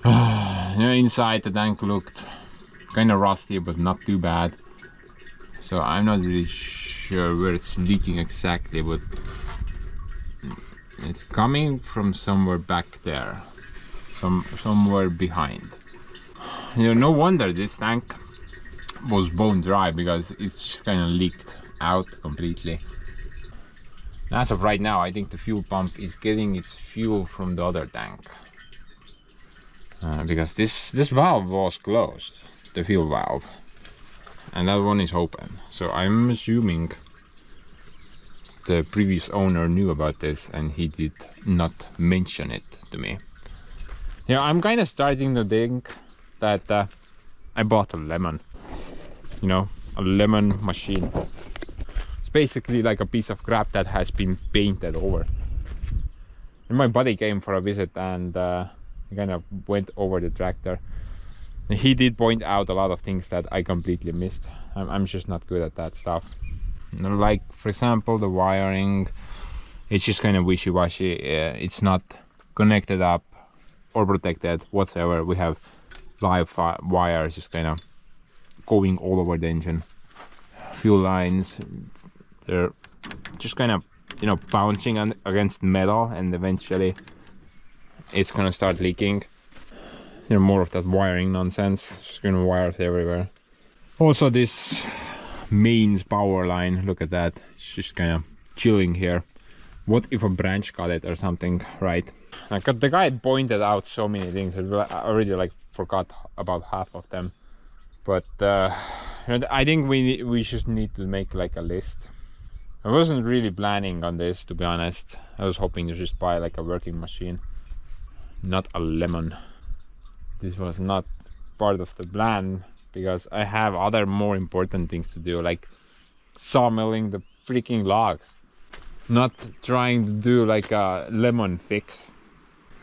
You know, inside the tank looked kind of rusty, but not too bad. So I'm not really sure where it's leaking exactly, but it's coming from somewhere back there, somewhere behind. You know, no wonder this tank was bone dry, because it's just kind of leaked out completely. As of right now, I think the fuel pump is getting its fuel from the other tank, because this valve was closed, the fuel valve, and that one is open. So I'm assuming the previous owner knew about this and he did not mention it to me. You know, I'm kind of starting to think that I bought a lemon. You know, a lemon machine. It's basically like a piece of crap that has been painted over. And my buddy came for a visit, and he kind of went over the tractor. And he did point out a lot of things that I completely missed. I'm just not good at that stuff. You know, like, for example, the wiring. It's just kind of wishy-washy. It's not connected up or protected whatsoever. We have live wires just kind of going all over the engine. Fuel lines, they're just kind of, you know, bouncing against metal, and eventually it's gonna start leaking. You know, more of that wiring nonsense. Just gonna wires everywhere. Also, this mains power line, look at that, it's just kind of chilling here. What if a branch cut it or something, right? Like, the guy pointed out so many things, I already like forgot about half of them. But you know, I think we just need to make like a list. I wasn't really planning on this, to be honest. I was hoping to just buy like a working machine, not a lemon. This was not part of the plan, because I have other more important things to do, like sawmilling the freaking logs, not trying to do like a lemon fix.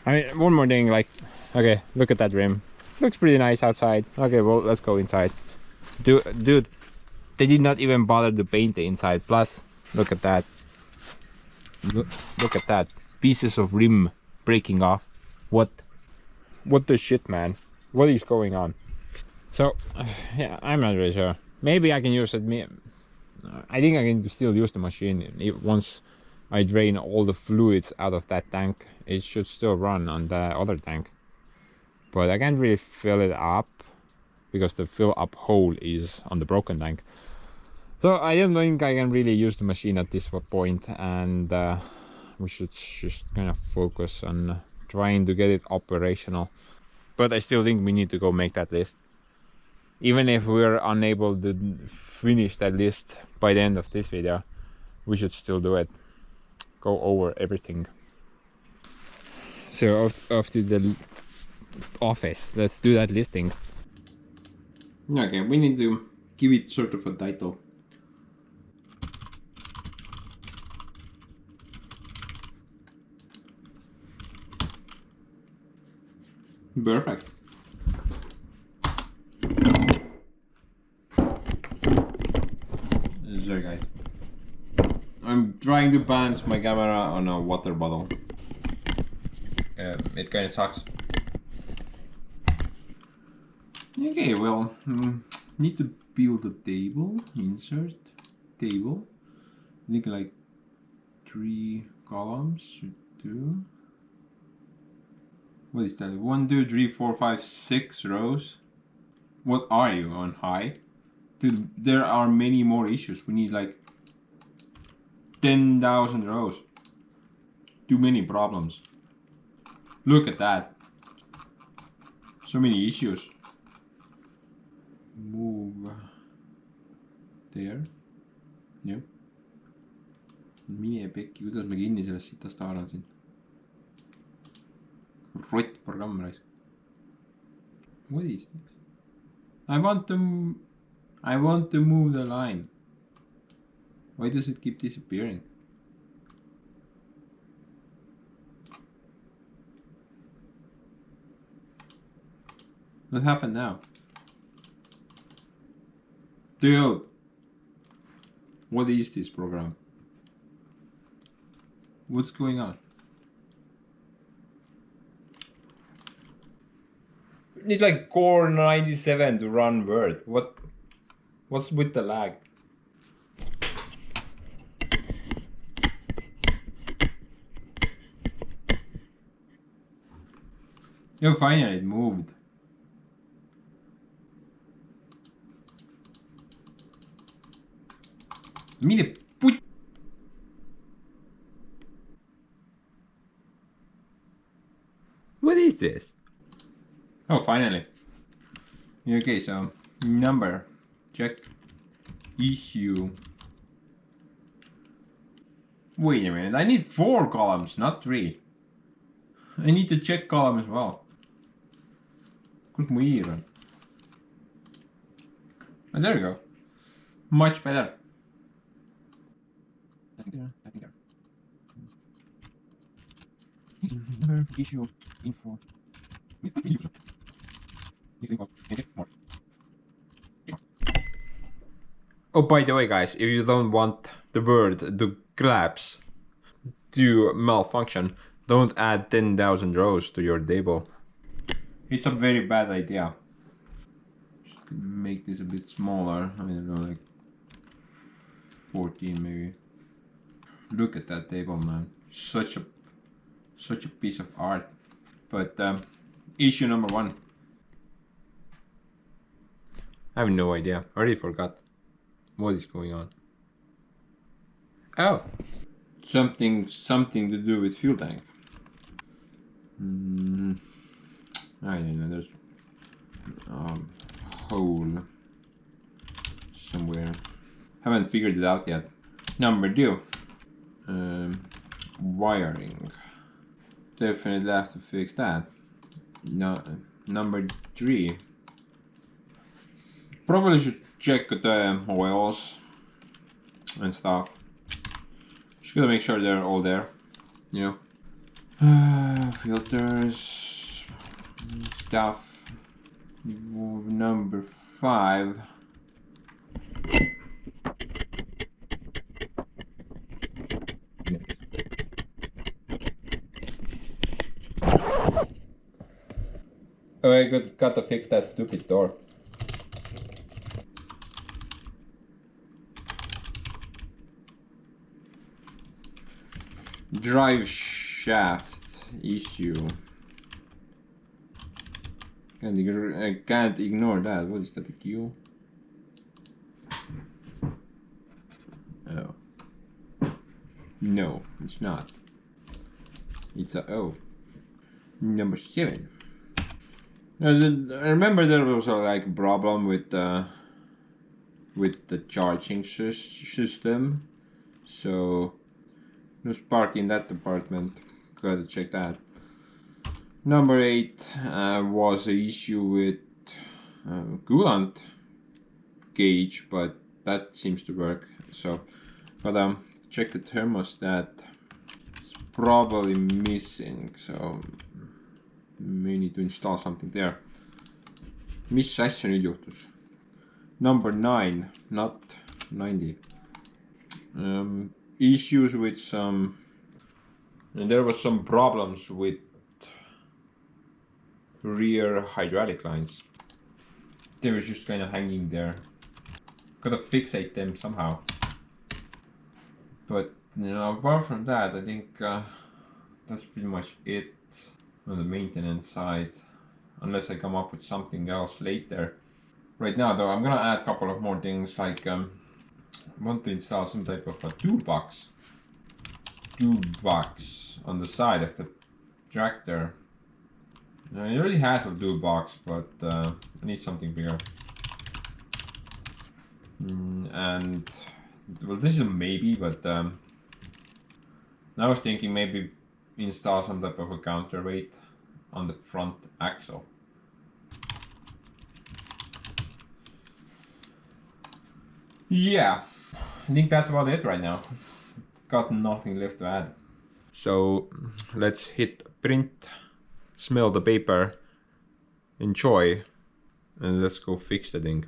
I mean, one more thing, like, okay, look at that rim. Looks pretty nice outside. Okay, well, let's go inside. Dude, they did not even bother to paint the inside. Plus, look at that. Look at that. Pieces of rim breaking off. What the shit, man? What is going on? So, yeah, I'm not really sure. Maybe I can use it. I think I can still use the machine. Once I drain all the fluids out of that tank, it should still run on the other tank. But I can't really fill it up, because the fill up hole is on the broken tank. So I don't think I can really use the machine at this point, and we should just kind of focus on trying to get it operational. But I still think we need to go make that list. Even if we're unable to finish that list by the end of this video, we should still do it. Go over everything. So off to the office. Let's do that listing. Okay, we need to give it sort of a title. Perfect. Sorry guys. I'm trying to balance my camera on a water bottle. It kind of sucks. Okay, well, need to build a table, insert table. I think like 3 columns should do. What is that? 1, 2, 3, 4, 5, 6 rows. What are you on high? Dude, there are many more issues. We need like 10,000 rows. Too many problems. Look at that. So many issues. Move there. jah. mine pekki, kuidas me kinni sellest sitast haaran siin. Rott programm raisk. What is this? I want to move the line. Why does it keep disappearing? What happened now? Dude! What is this program? What's going on? Need like core 97 to run Word. What's with the lag? Yo, finally it moved. Mine put. What is this? Oh, finally. Okay, so number, check, issue. Wait a minute, I need 4 columns, not 3. I need to check column as well. Kus mu hiir on? Oh, there we go. Much better. There. Number, issue, info. Oh, by the way, guys, if you don't want the word to collapse, to malfunction, don't add 10,000 rows to your table. It's a very bad idea. Just gonna make this a bit smaller. I don't know, like 14 maybe. Look at that table, man. Such a piece of art. But issue number 1. I have no idea. I already forgot. What is going on? Oh, something to do with fuel tank. I don't know. There's a hole somewhere. Haven't figured it out yet. Number 2, wiring. Definitely have to fix that. No, number 3. Probably should check the oils and stuff. Just gotta make sure they're all there, you know. Filters, stuff. Number 5. Oh, I gotta fix that stupid door. Drive shaft issue. I can't ignore that. What is that, a Q? Oh. No, it's not. It's a O. Number 7. I remember there was a problem with the charging system, so no spark in that department. Gotta check that. Number 8 was an issue with coolant gauge, but that seems to work. So gotta check the thermostat. It's probably missing, so we need to install something there. Mis asja nüüd juhtus? Number 9, not 90. Issues with some... And there was some problems with rear hydraulic lines. They were just kind of hanging there. Gotta fixate them somehow. But, you know, apart from that, I think that's pretty much it on the maintenance side, unless I come up with something else later. Right now though, I'm gonna add a couple of more things, like I want to install some type of a toolbox on the side of the tractor. It already has a blue box, but I need something bigger. And well, this is a maybe, but I was thinking maybe install some type of a counterweight on the front axle. Yeah, I think that's about it right now. Got nothing left to add. So let's hit print, smell the paper, enjoy, and let's go fix the thing.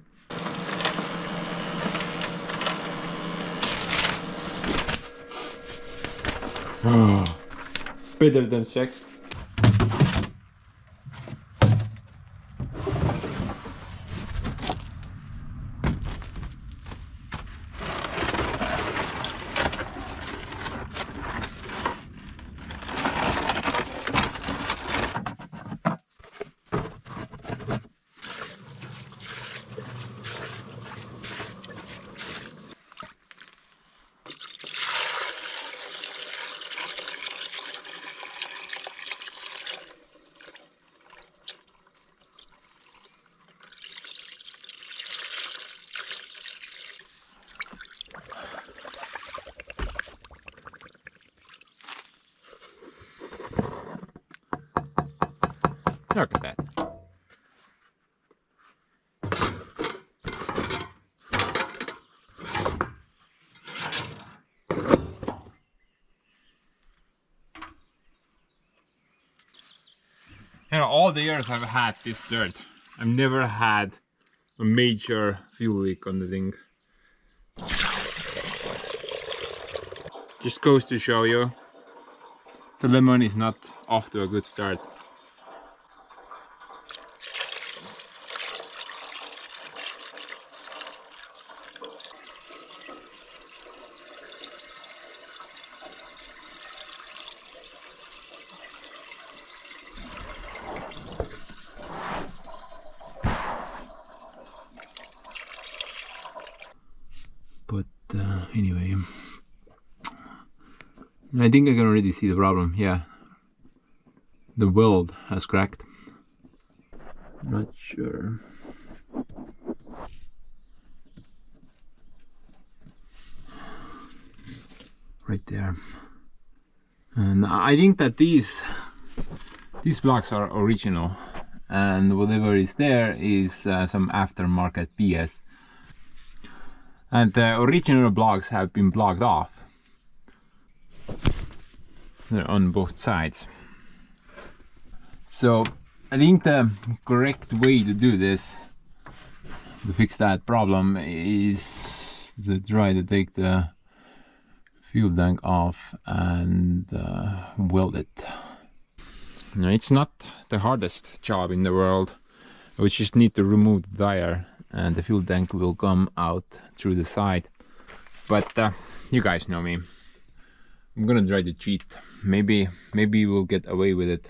Better than sex. Look at that. You know, all the years I've had this dirt, I've never had a major fuel leak on the thing. Just goes to show you, the lemon is not off to a good start. But anyway, I think I can already see the problem. Yeah, the weld has cracked. Not sure. Right there. And I think that these blocks are original, and whatever is there is some aftermarket BS. And the original blocks have been blocked off. They're on both sides. So I think the correct way to do this, to fix that problem, is to try to take the fuel tank off and weld it. Now, it's not the hardest job in the world. We just need to remove the tire and the fuel tank will come out through the side. But you guys know me. I'm gonna try to cheat. Maybe we'll get away with it.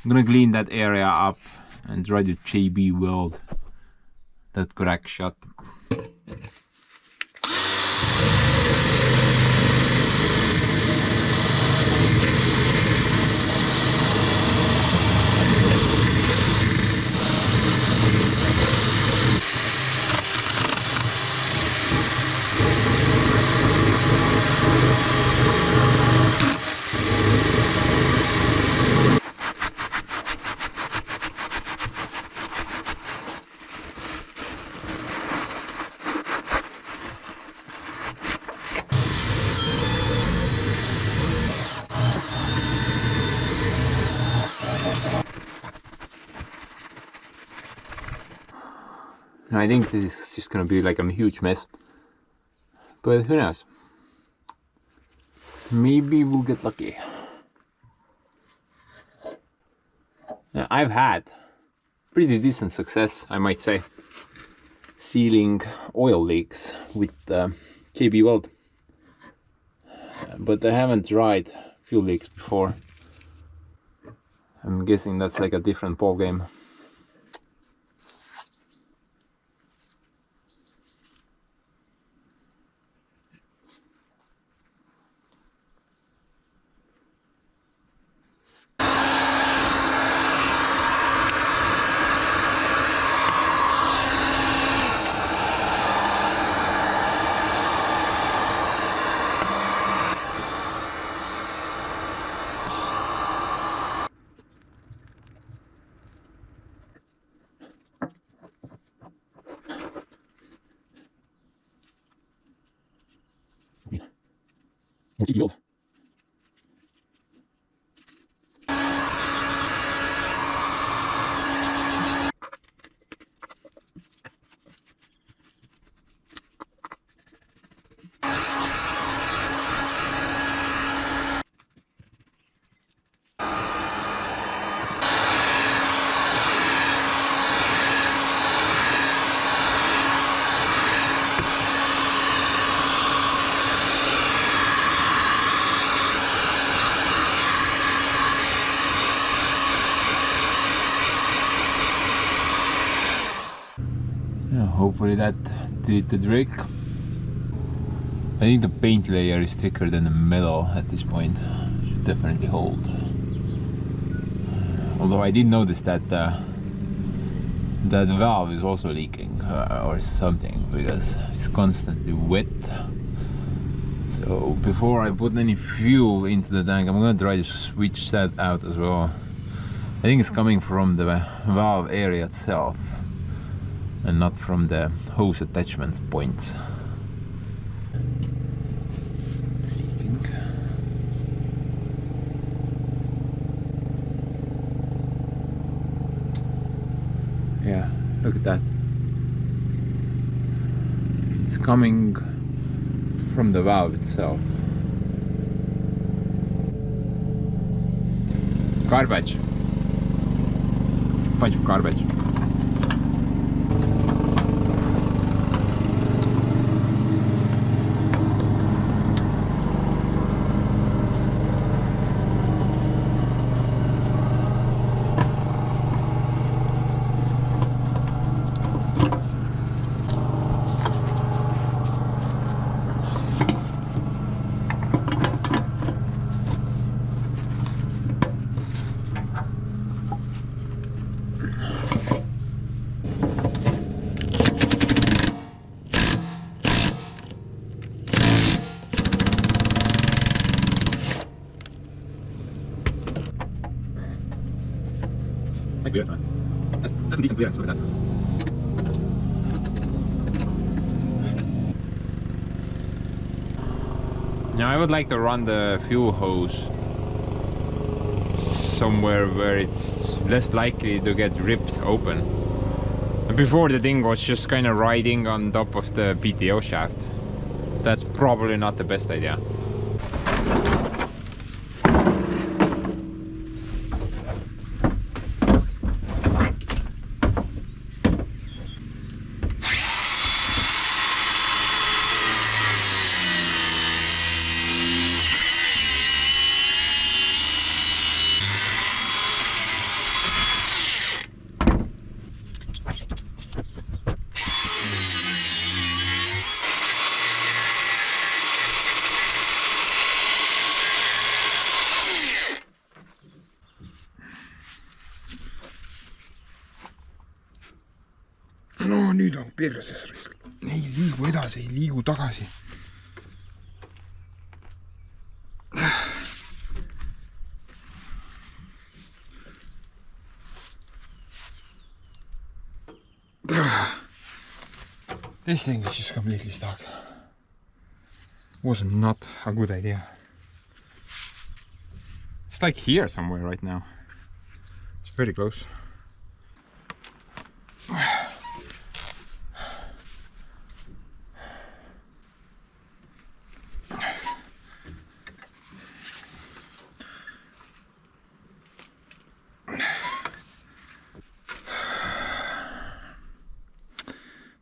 I'm gonna clean that area up and try to JB weld that crack shut. I think this is just gonna be like a huge mess, but who knows? Maybe we'll get lucky. Now, I've had pretty decent success, I might say, sealing oil leaks with KB weld, but I haven't tried fuel leaks before. I'm guessing that's like a different ball game. Yeah, hopefully that did the trick. I think the paint layer is thicker than the metal at this point. Should definitely hold. Although I did notice that that valve is also leaking or something, because it's constantly wet. So before I put any fuel into the tank, I'm gonna try to switch that out as well. I think it's coming from the valve area itself and not from the hose attachment points. Leaking. Yeah, look at that. It's coming from the valve itself. Garbage. Bunch of garbage. Nice clearance, man. That's a decent clearance, look at that. Now I would like to run the fuel hose somewhere where it's less likely to get ripped open. Before, the thing was just kind of riding on top of the PTO shaft. That's probably not the best idea.
No nüüd on perses risk. Ei liigu edasi, ei liigu tagasi. This thing is just completely stuck. Was not a good idea. It's like here somewhere right now. It's very close.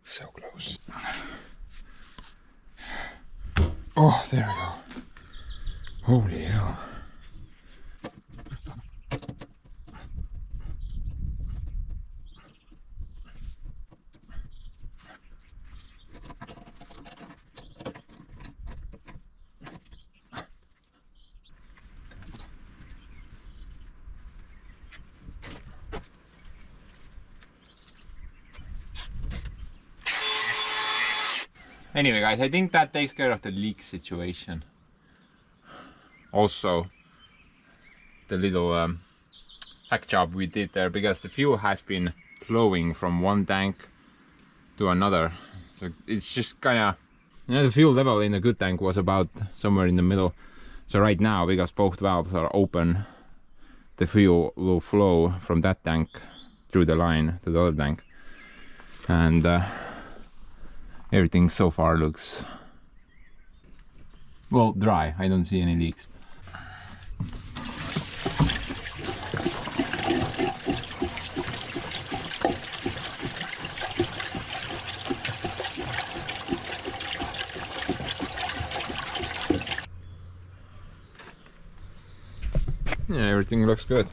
So close. Oh, there we go. Holy hell.
Anyway guys, I think that takes care of the leak situation. Also, the little hack job we did there, because the fuel has been flowing from one tank to another. So it's just kind of Yeah, the fuel level in the good tank was about somewhere in the middle. So right now, because both valves are open, the fuel will flow from that tank through the line to the other tank. And everything so far looks, well, dry. I don't see any leaks. Yeah, everything looks good.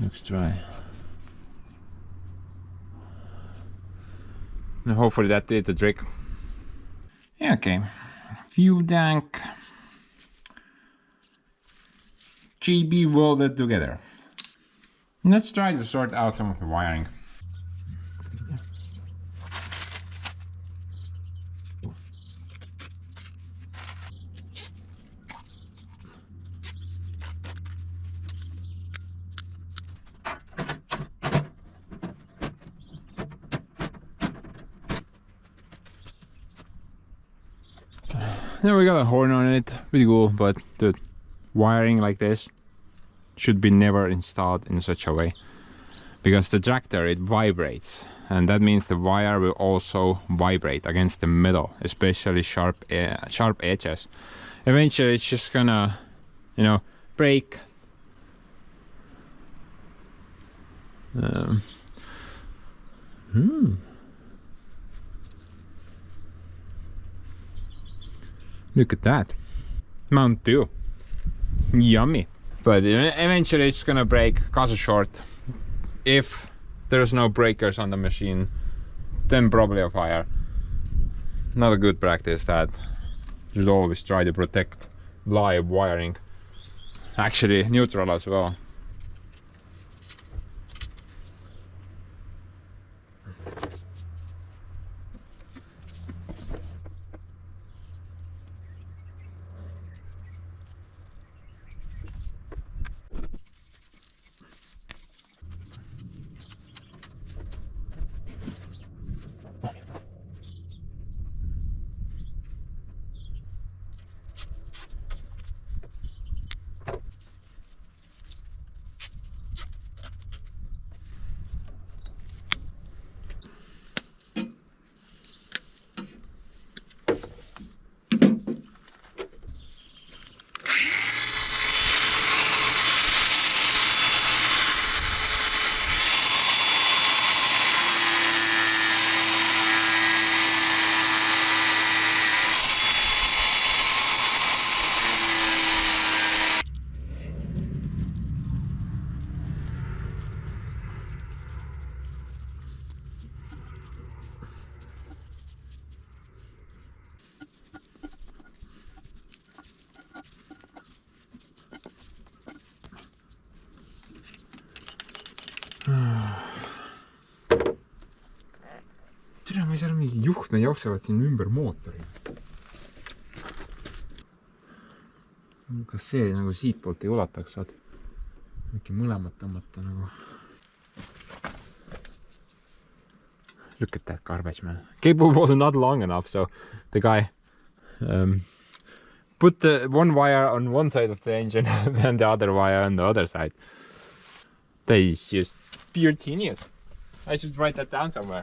Looks dry. And hopefully that did the trick. Yeah, okay. Fuel tank. GB welded together. Let's try to sort out some of the wiring. There we got a horn on it, pretty cool, but the wiring like this should be never installed in such a way, because the tractor, it vibrates, and that means the wire will also vibrate against the metal, especially sharp edges. Eventually it's just gonna, you know, break. Look at that. Mount 2. Yummy. But eventually it's gonna break, cause a short. If there's no breakers on the machine, then probably a fire. Not a good practice that. You should always try to protect live wiring. Actually, neutral as well. Tere, ma ei saa aru, mingi juhtme jooksevad siin ümber mootori. Kas see nagu siitpoolt ei ulataks, saad äkki mõlemad tõmmata nagu. Look at that garbage, man. Cable was not long enough, so the guy put the one wire on one side of the engine and the other wire on the other side. That is just pure genius. I should write that down somewhere.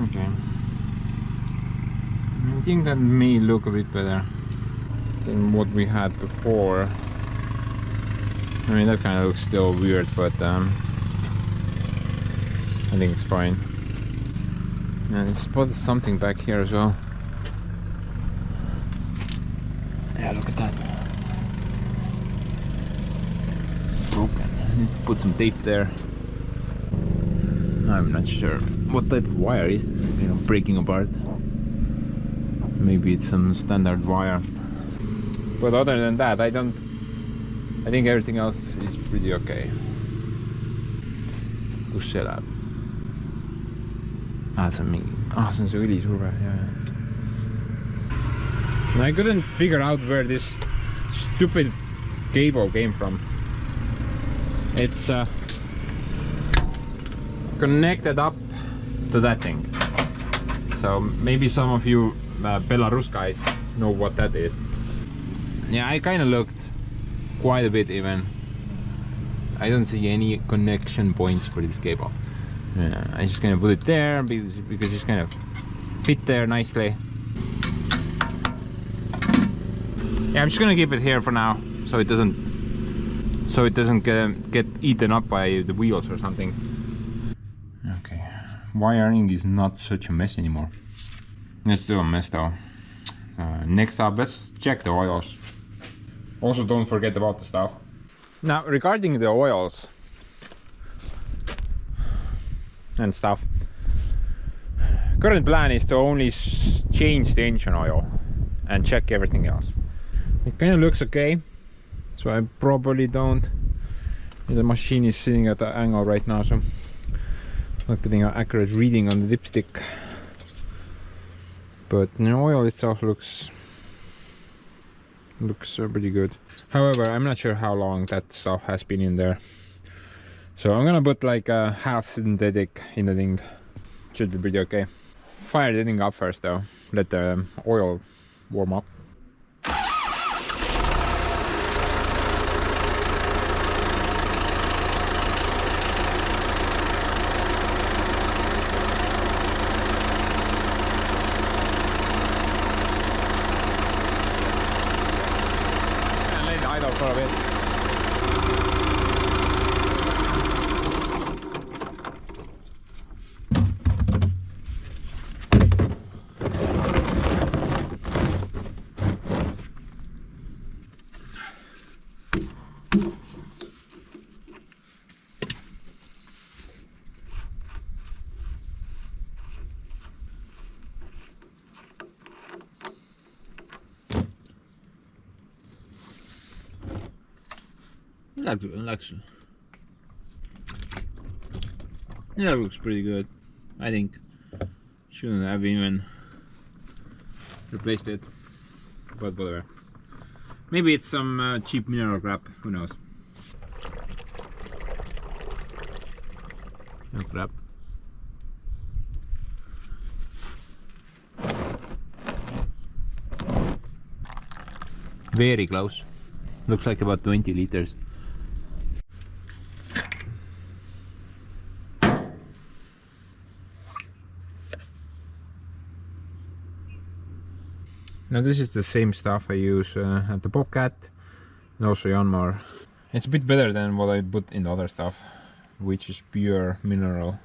Okay. I think that may look a bit better than what we had before. I mean, that kind of looks still weird, but I think it's fine. And I spotted something back here as well. Yeah, look at that. Broken. I need to put some tape there. I'm not sure what type of wire is this, you know, breaking apart. Maybe it's some standard wire. But other than that, I think everything else is pretty okay. Kus see läheb? See on mingi... see on see õlisurve, yeah. I couldn't figure out where this stupid cable came from. It's connected up to that thing. So maybe some of you Belarus guys know what that is. Yeah, I kind of looked quite a bit even. I don't see any connection points for this cable. I'm just gonna put it there because it's kind of fit there nicely. Yeah, I'm just gonna keep it here for now, so it doesn't get eaten up by the wheels or something. Okay, wiring is not such a mess anymore. It's still a mess though. Next up, let's check the oils. Also, don't forget about the stuff. Now, regarding the oils and stuff, current plan is to only change the engine oil and check everything else. It kind of looks okay, so I probably don't. The machine is sitting at an angle right now, so I'm not getting an accurate reading on the dipstick. But the oil itself looks pretty good. However, I'm not sure how long that stuff has been in there, so I'm gonna put like a half synthetic in the thing. Should be pretty okay. Fire the thing up first though, let the oil warm up. For a bit. That's good, actually. Yeah, it looks pretty good. I think shouldn't have even replaced it, but whatever. Maybe it's some cheap mineral crap. Who knows? No crap. Very close. Looks like about 20 liters. Now this is the same stuff I use at the Bobcat and also Yanmar. It's a bit better than what I put in the other stuff, which is pure mineral.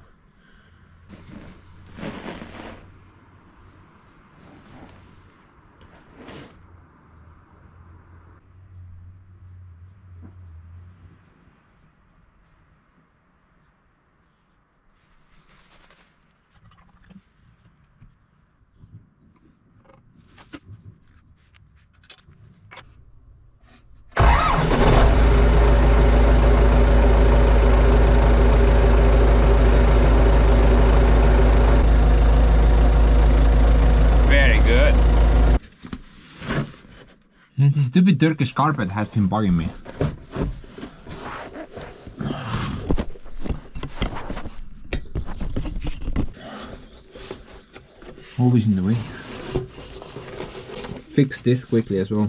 This stupid Turkish carpet has been bugging me. Always in the way. Fix this quickly as well.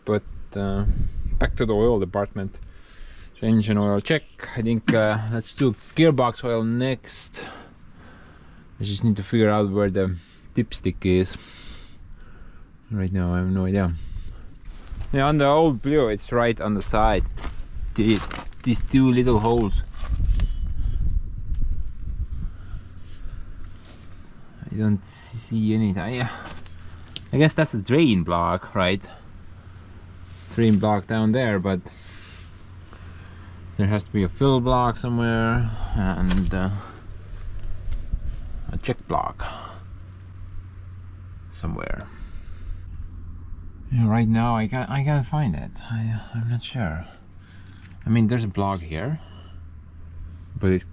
But back to the oil department. So engine oil check. I think let's do gearbox oil next. I just need to figure out where the dipstick is. Right now I have no idea. Yeah, on the old Blue it's right on the side. These two little holes. I don't see anything. I guess that's a drain block, right? Drain block down there, but there has to be a fill block somewhere and a check block somewhere. Yeah, right now I can't find it. I'm not sure. I mean, there's a block here, but it's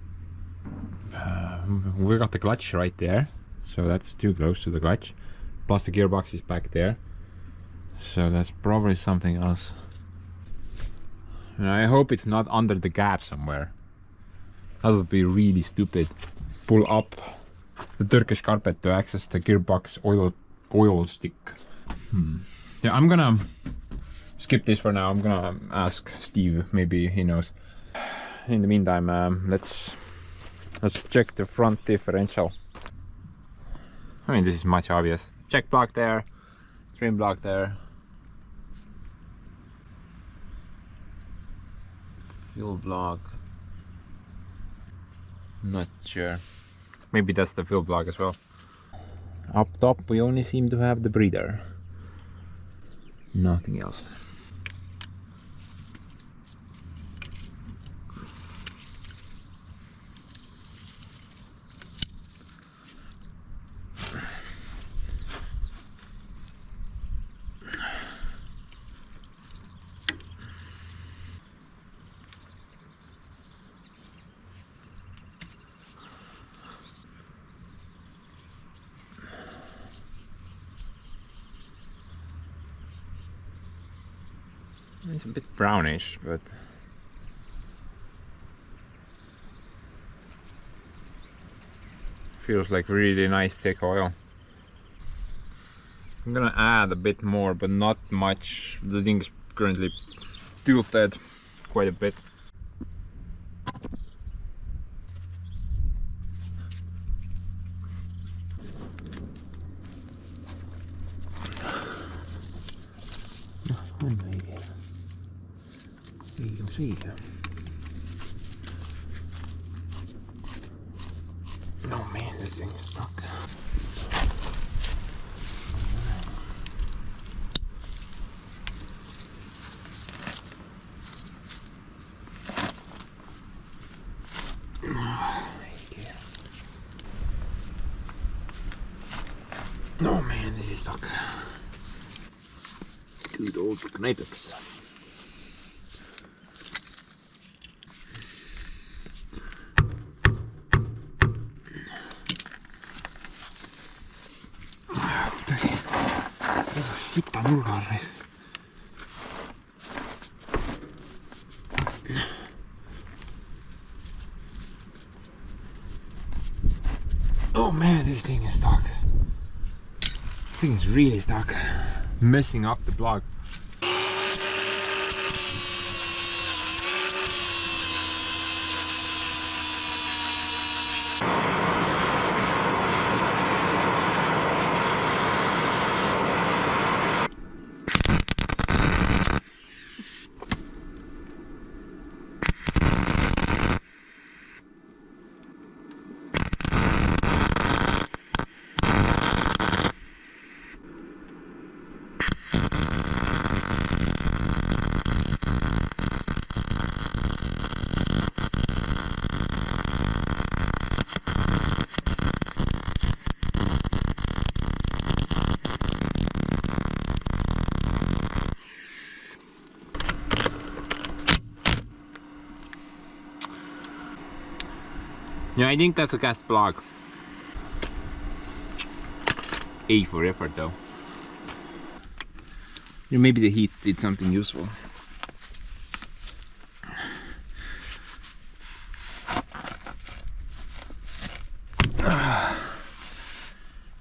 we got the clutch right there, so that's too close to the clutch. Plus the gearbox is back there, so that's probably something else. And I hope it's not under the gap somewhere. That would be really stupid. Pull up the Turkish carpet to access the gearbox oil stick. Yeah, I'm gonna skip this for now. I'm gonna ask Steve, maybe he knows. In the meantime, let's check the front differential. I mean, this is much obvious. Check block there, trim block there. Fuel block. Not sure. Maybe that's the fuel block as well. Up top we only seem to have the breather. Nothing else. It's a bit brownish, but feels like really nice thick oil. I'm gonna add a bit more, but not much. The thing is currently tilted quite a bit. Oh man, this thing is stuck. Oh man, this is stuck. Good old Knipex. Sippa nurkalle. Oh man, this thing is stuck. This thing is really stuck. Messing up the block. Yeah, I think that's a cast block. A for effort though. Yeah, maybe the heat did something useful.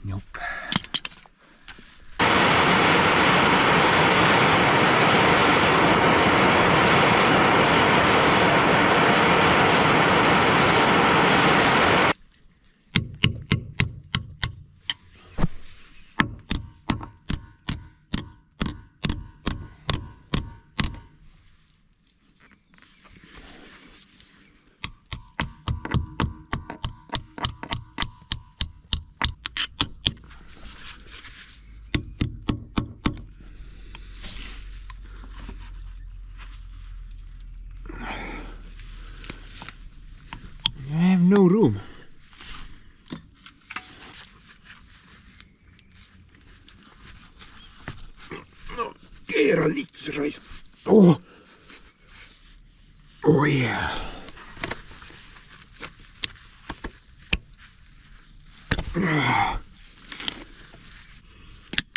Nope.
no room. No, keera lits rais. Oh! Oh yeah.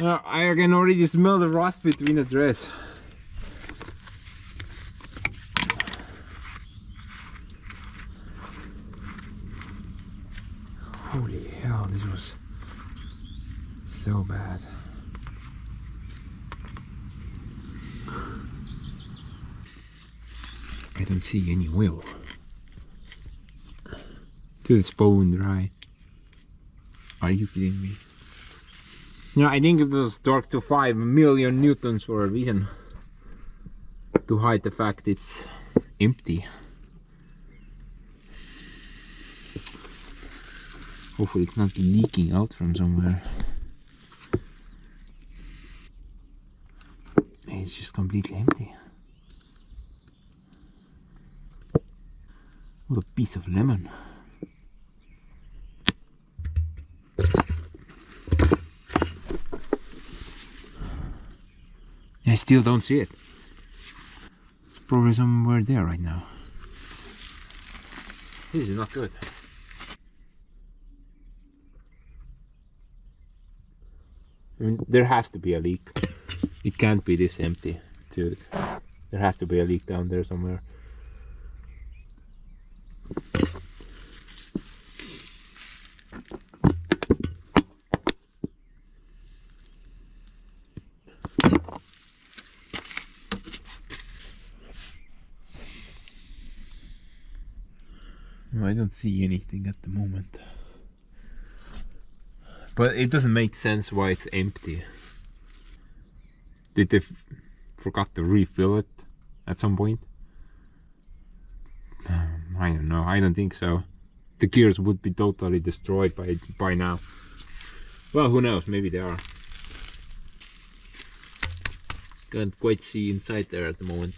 I can already smell the rust between the threads. Holy hell, this was so bad. I don't see any oil. Dude, it's bone dry. Are you kidding me? You know, I think it was dark to 5 million newtons for a reason. To hide the fact it's empty. Hopefully it's not leaking out from somewhere. It's just completely empty. What a piece of lemon. I still don't see it. It's probably somewhere there right now. This is not good. I mean, there has to be a leak. It can't be this empty, dude. There has to be a leak down there somewhere. I don't see anything at the moment. But it doesn't make sense why it's empty. Did they forgot to refill it at some point? I don't know. I don't think so. The gears would be totally destroyed by now. Well, who knows? Maybe they are. Can't quite see inside there at the moment.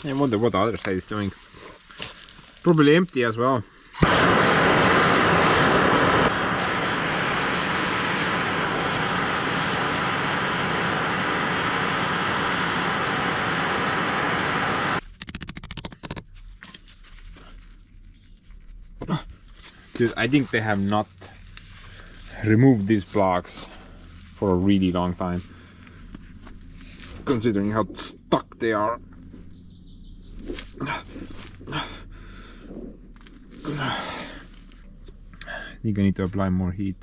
I wonder what the other side is doing. Probably empty as well. Dude, I think they have not removed these blocks for a really long time, considering how stuck they are. I think I need to apply more heat.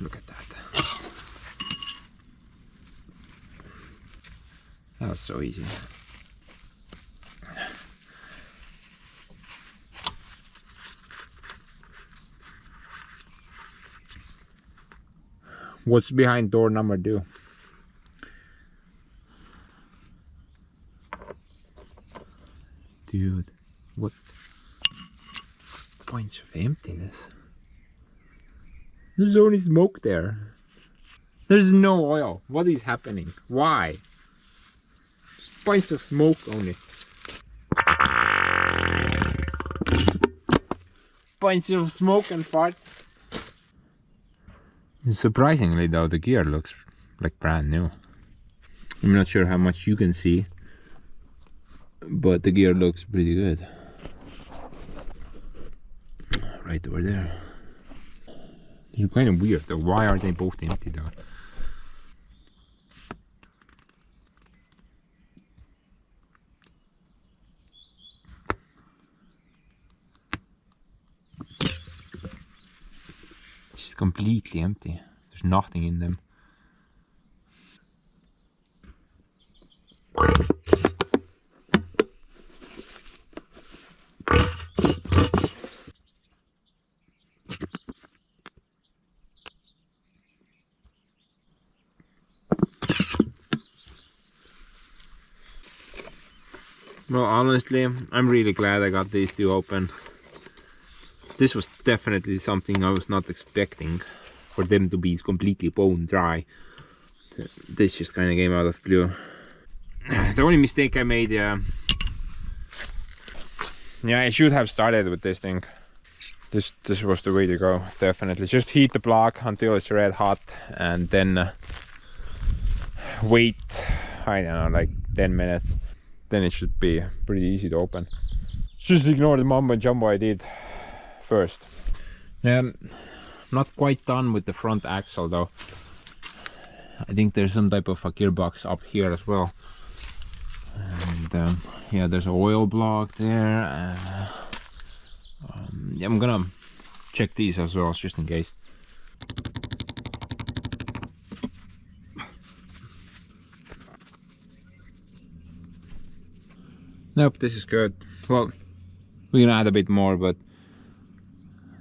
Look at that. That was so easy. What's behind door number 2? Dude, what points of emptiness? There's only smoke there. There's no oil. What is happening? Why? Points of smoke only. Points of smoke and farts. Surprisingly though, the gear looks like brand new. I'm not sure how much you can see, but the gear looks pretty good. Right over there. It's kind of weird though. Why are they both empty though? It's completely empty. There's nothing in them. Well, honestly, I'm really glad I got these two open. This was definitely something I was not expecting, for them to be completely bone dry. This just kind of came out of blue. The only mistake I made, yeah, I should have started with this thing. This was the way to go, definitely. Just heat the block until it's red hot, and then wait, I don't know, like 10 minutes. Then it should be pretty easy to open. Just ignore the mumbo jumbo I did first. Yeah, not quite done with the front axle though. I think there's some type of a gearbox up here as well. And yeah, there's an oil block there. Yeah, I'm gonna check these as well, just in case. Nope, this is good. Well, we're gonna add a bit more, but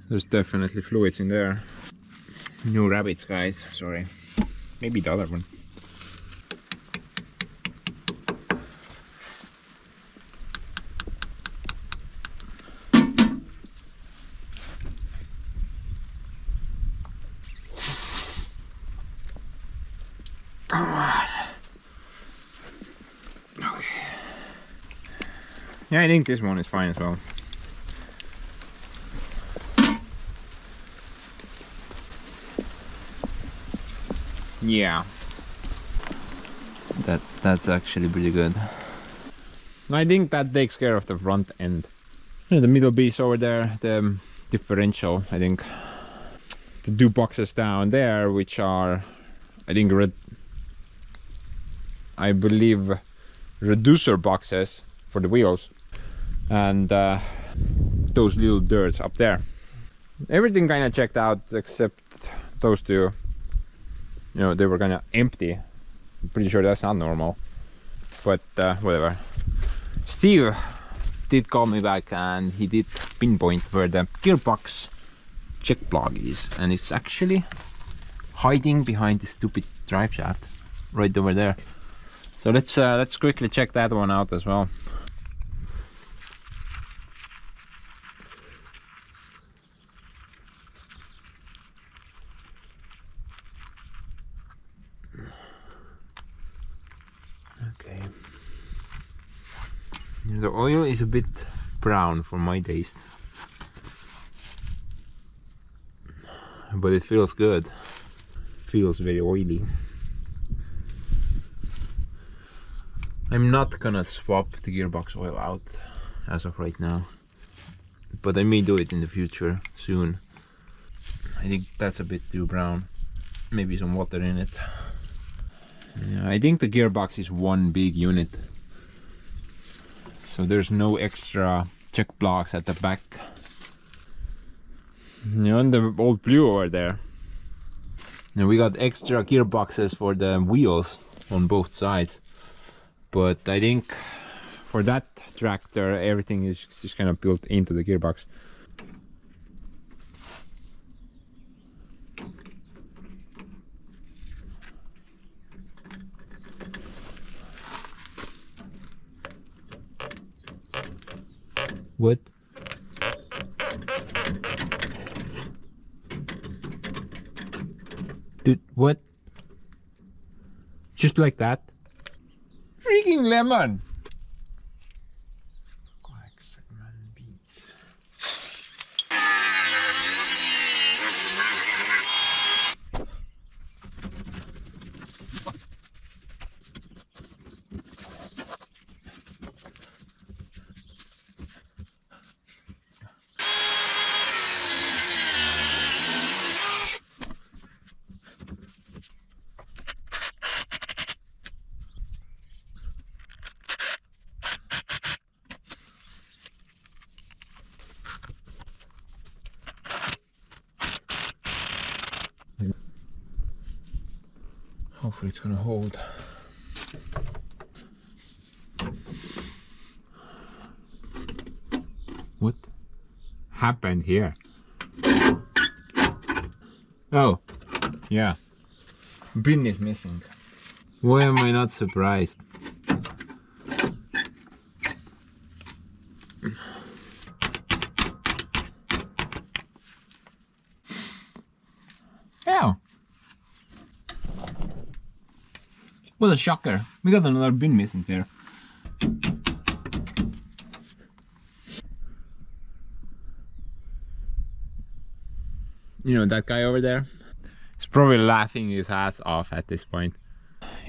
there's definitely fluids in there. New rabbits, guys, sorry. Maybe the other one. Come on. Okay. Yeah, I think this one is fine as well. Yeah. That's actually pretty good. I think that takes care of the front end. The middle piece over there, the differential, I think. The two boxes down there, which are, I think, I believe reducer boxes for the wheels, and those little dirts up there. Everything kind of checked out except those two. You know, they were kind of empty. I'm pretty sure that's not normal, but whatever. Steve did call me back and he did pinpoint where the gearbox check plug is, and it's actually hiding behind the stupid drive shaft right over there. So let's quickly check that one out as well. Okay. The oil is a bit brown for my taste, but it feels good. Feels very oily. I'm not gonna swap the gearbox oil out as of right now, but I may do it in the future soon. I think that's a bit too brown. Maybe some water in it. Yeah, I think the gearbox is one big unit, so there's no extra check blocks at the back. You know, and the old blue over there. And we got extra gearboxes for the wheels on both sides. But I think for that tractor, everything is just kind of built into the gearbox. What? Dude, what? Just like that? Freaking lemon! Hopefully it's gonna hold. What happened here? Oh, yeah. Bin is missing. Why am I not surprised? Oh. What a shocker. We got another bin missing there. You know that guy over there? He's probably laughing his ass off at this point.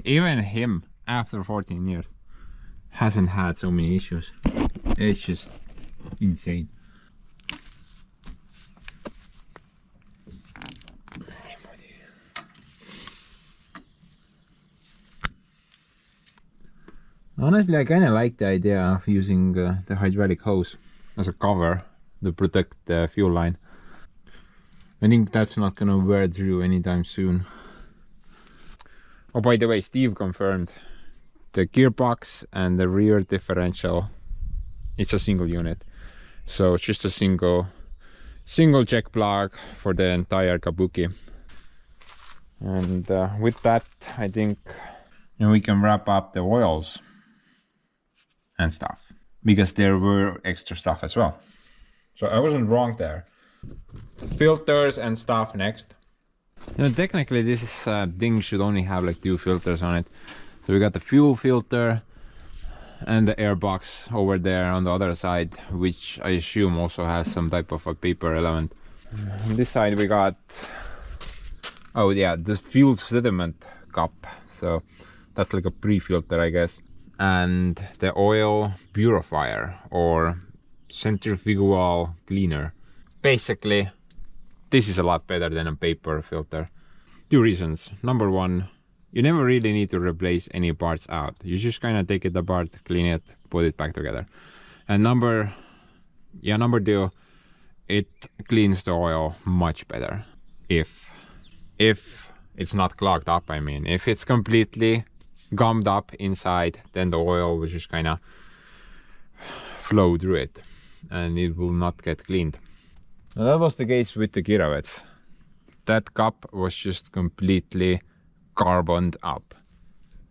Even him, after 14 years, hasn't had so many issues. It's just insane. Honestly, I kind of like the idea of using the hydraulic hose as a cover to protect the fuel line. I think that's not gonna wear through anytime soon. Oh, by the way, Steve confirmed the gearbox and the rear differential, it's a single unit. So it's just a single check plug for the entire Kabuki. And with that, I think we can wrap up the oils and stuff, because there were extra stuff as well. So I wasn't wrong there. Filters and stuff next. Technically this thing should only have like 2 filters on it. So we got the fuel filter and the air box over there on the other side, which I assume also has some type of a paper element. On this side we got, oh yeah, the fuel sediment cup. So that's like a pre-filter, I guess. And the oil purifier or centrifugal cleaner. Basically, this is a lot better than a paper filter. 2 reasons. Number 1, you never really need to replace any parts out. You just kind of take it apart, clean it, put it back together. And number 2, it cleans the oil much better. If it's not clogged up, I mean. If it's completely gummed up inside, then the oil will just kind of flow through it and it will not get cleaned. Now that was the case with the Kiravets. That cup was just completely carboned up.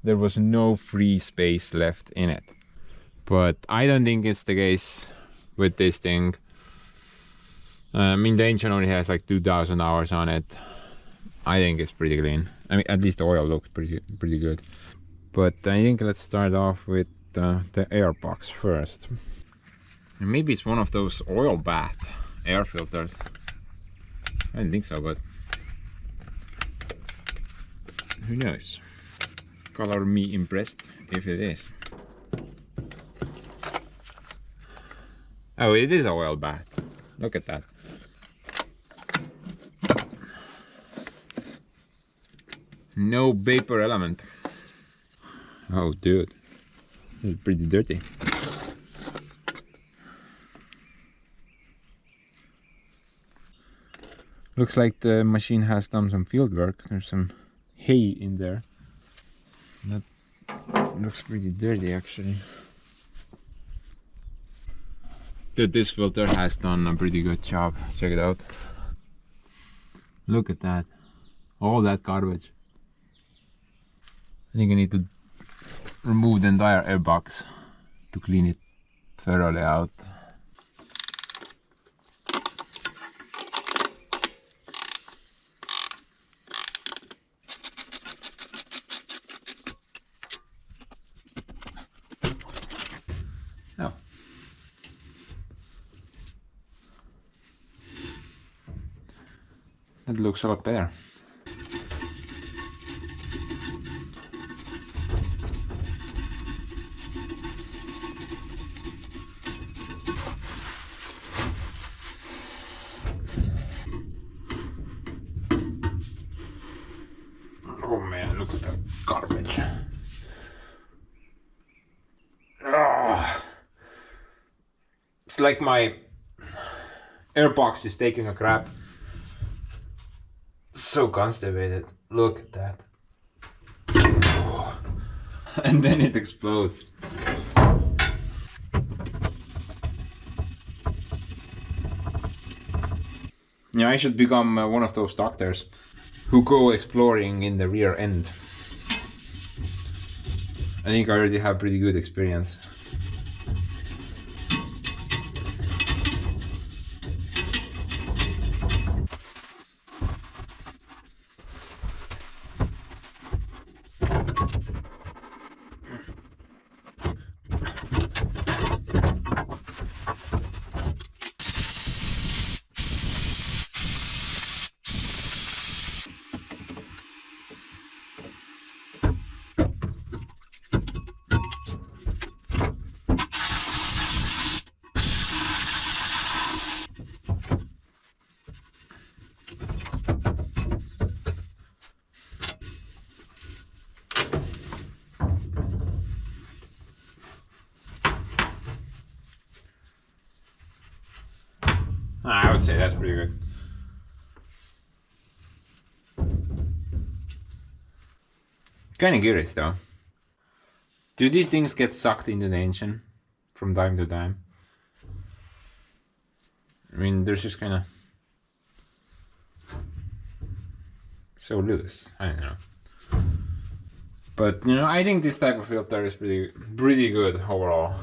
There was no free space left in it. But I don't think it's the case with this thing. I mean, the engine only has like 2,000 hours on it. I think it's pretty clean. I mean, at least the oil looks pretty good. But I think let's start off with the air box first. And maybe it's one of those oil bath air filters. I don't think so, but who knows? Color me impressed if it is. Oh, it is a oil bath. Look at that. No vapor element. Oh, dude. This is pretty dirty. Looks like the machine has done some field work. There's some hay in there. That looks pretty dirty, actually. Dude, this filter has done a pretty good job. Check it out. Look at that. All that garbage. I think I need to remove the entire air box to clean it thoroughly out. Oh. That looks a lot better. Oh man, look at that garbage. Oh. It's like my airbox is taking a crap. So constipated. Look at that.
and then it explodes. Yeah, I should become one of those doctors who go exploring in the rear end. I think I already have pretty good experience. I would say that's pretty good. Kinda curious though. Do these things get sucked into the engine from time to time? I mean, they're just kinda so loose. I don't know. But, you know, I think this type of filter is pretty good overall.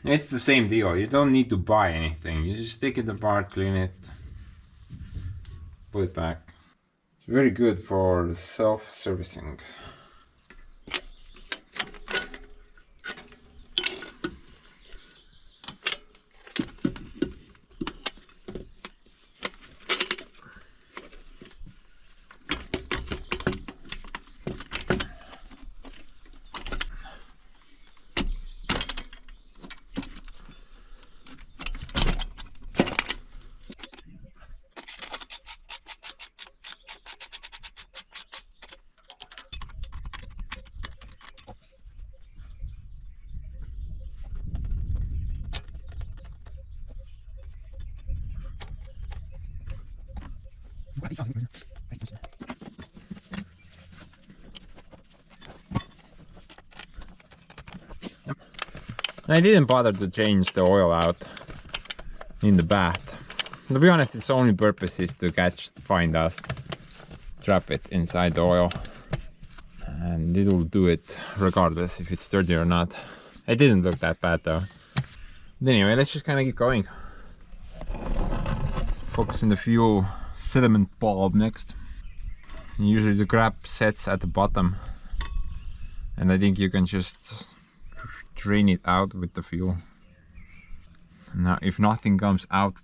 It's the same deal. You don't need to buy anything. You just take it apart, clean it, put it back. It's very good for self-servicing. I didn't bother to change the oil out in the bath. To be honest, its only purpose is to catch fine dust, trap it inside the oil, and it will do it regardless if it's dirty or not. It didn't look that bad though. But anyway, let's just kind of get going. Focus on the fuel sediment bulb next. And usually the grab sets at the bottom, and I think you can just drain it out with the fuel. Now if nothing comes out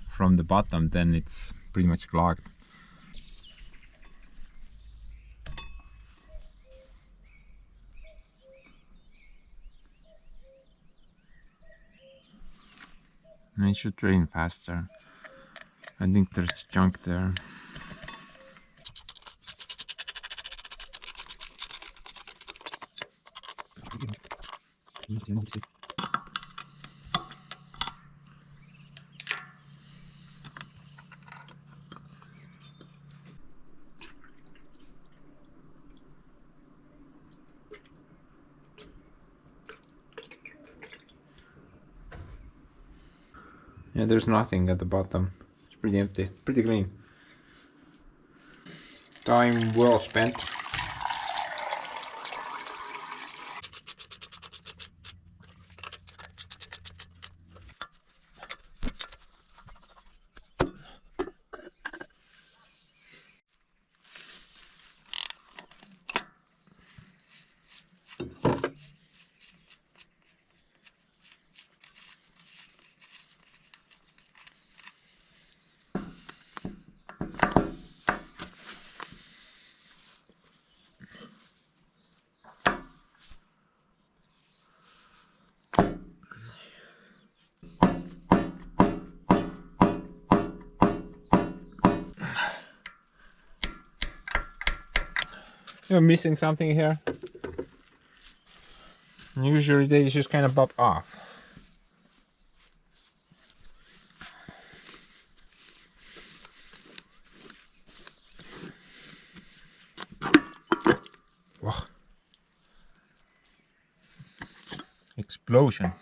from the bottom, then it's pretty much clogged. And it should drain faster. I think there's junk there. Yeah, there's nothing at the bottom. It's pretty empty, pretty clean. Time well spent. You're missing something here. Usually they just kind of pop off. Whoa. explosion.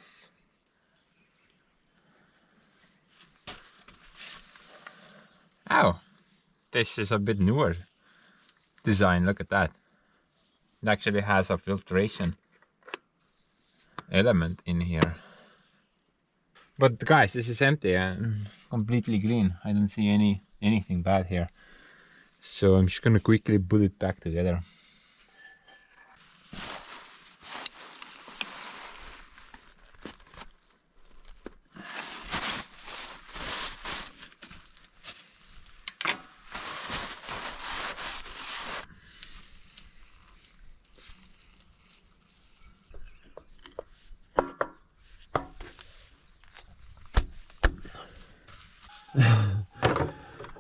Oh, this is a bit newer design. Look at that. It actually has a filtration element in here. But guys, this is empty and completely clean. I don't see anything bad here. So I'm just gonna quickly put it back together.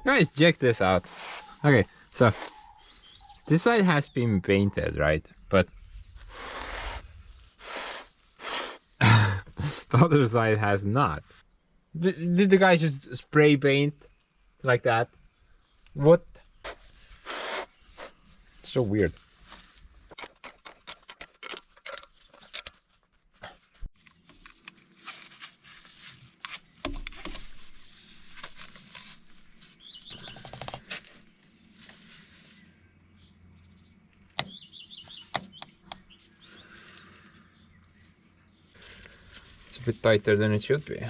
Guys, check this out. Okay, so this side has been painted, right? But the other side has not. Did the guy just spray paint like that? What? So weird. It's a bit tighter than it should be.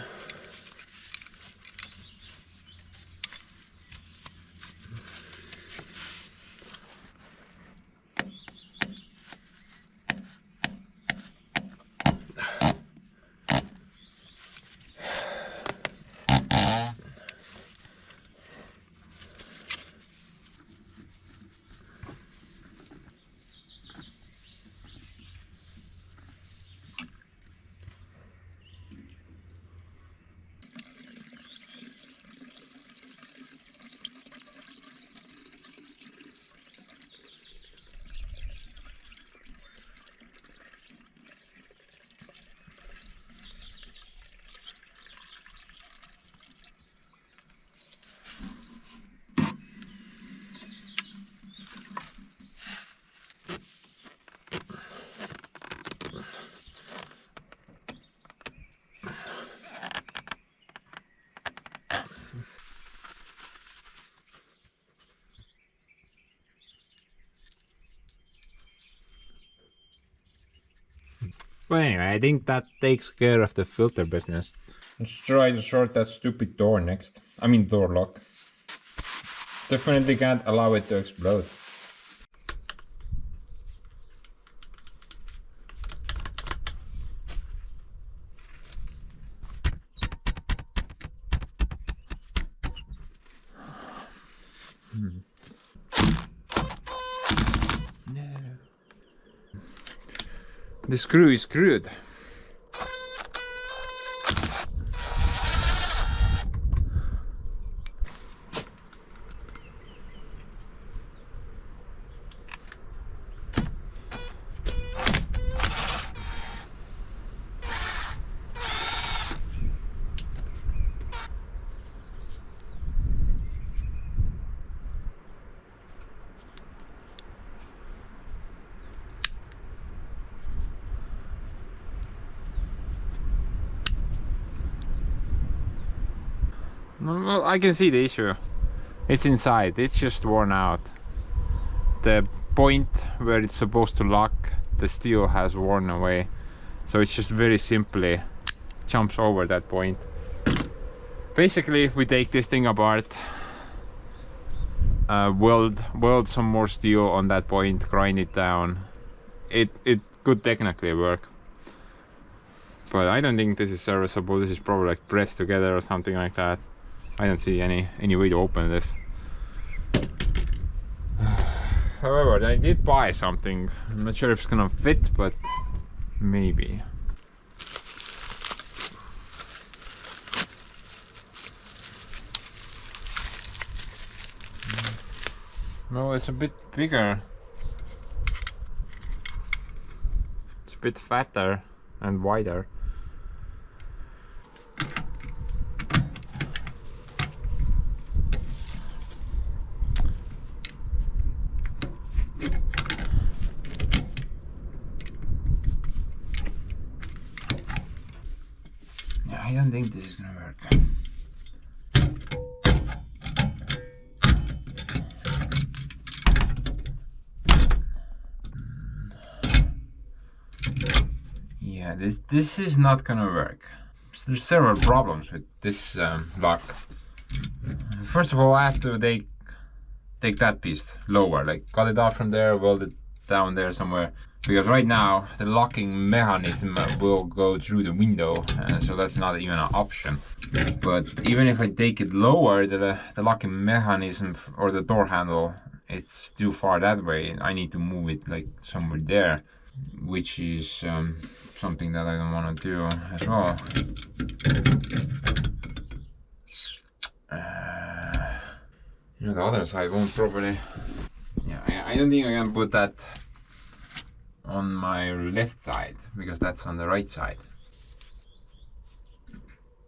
But anyway, I think that takes care of the filter business. Let's try to short that stupid door next. I mean door lock. Definitely can't allow it to explode. No. The screw is screwed. Well, I can see the issue. It's inside, it's just worn out. The point where it's supposed to lock, the steel has worn away. So it's just very simply jumps over that point. Basically, if we take this thing apart, weld some more steel on that point, grind it down, it could technically work. But I don't think this is serviceable. This is probably like pressed together or something like that. I don't see any way to open this. However, I did buy something. I'm not sure if it's gonna fit, but maybe. No, it's a bit bigger. It's a bit fatter and wider.
I don't think this is gonna work. Yeah, this is not gonna work. So there's several problems with this lock. First of all, I have to take that piece lower, like cut it off from there, weld it down there somewhere. Because right now the locking mechanism will go through the window, so that's not even an option. But even if I take it lower, the locking mechanism or the door handle, it's too far that way. I need to move it like somewhere there, which is something that I don't want to do as well. You know, the other side won't properly. Yeah, I don't think I can put that on my left side because that's on the right side.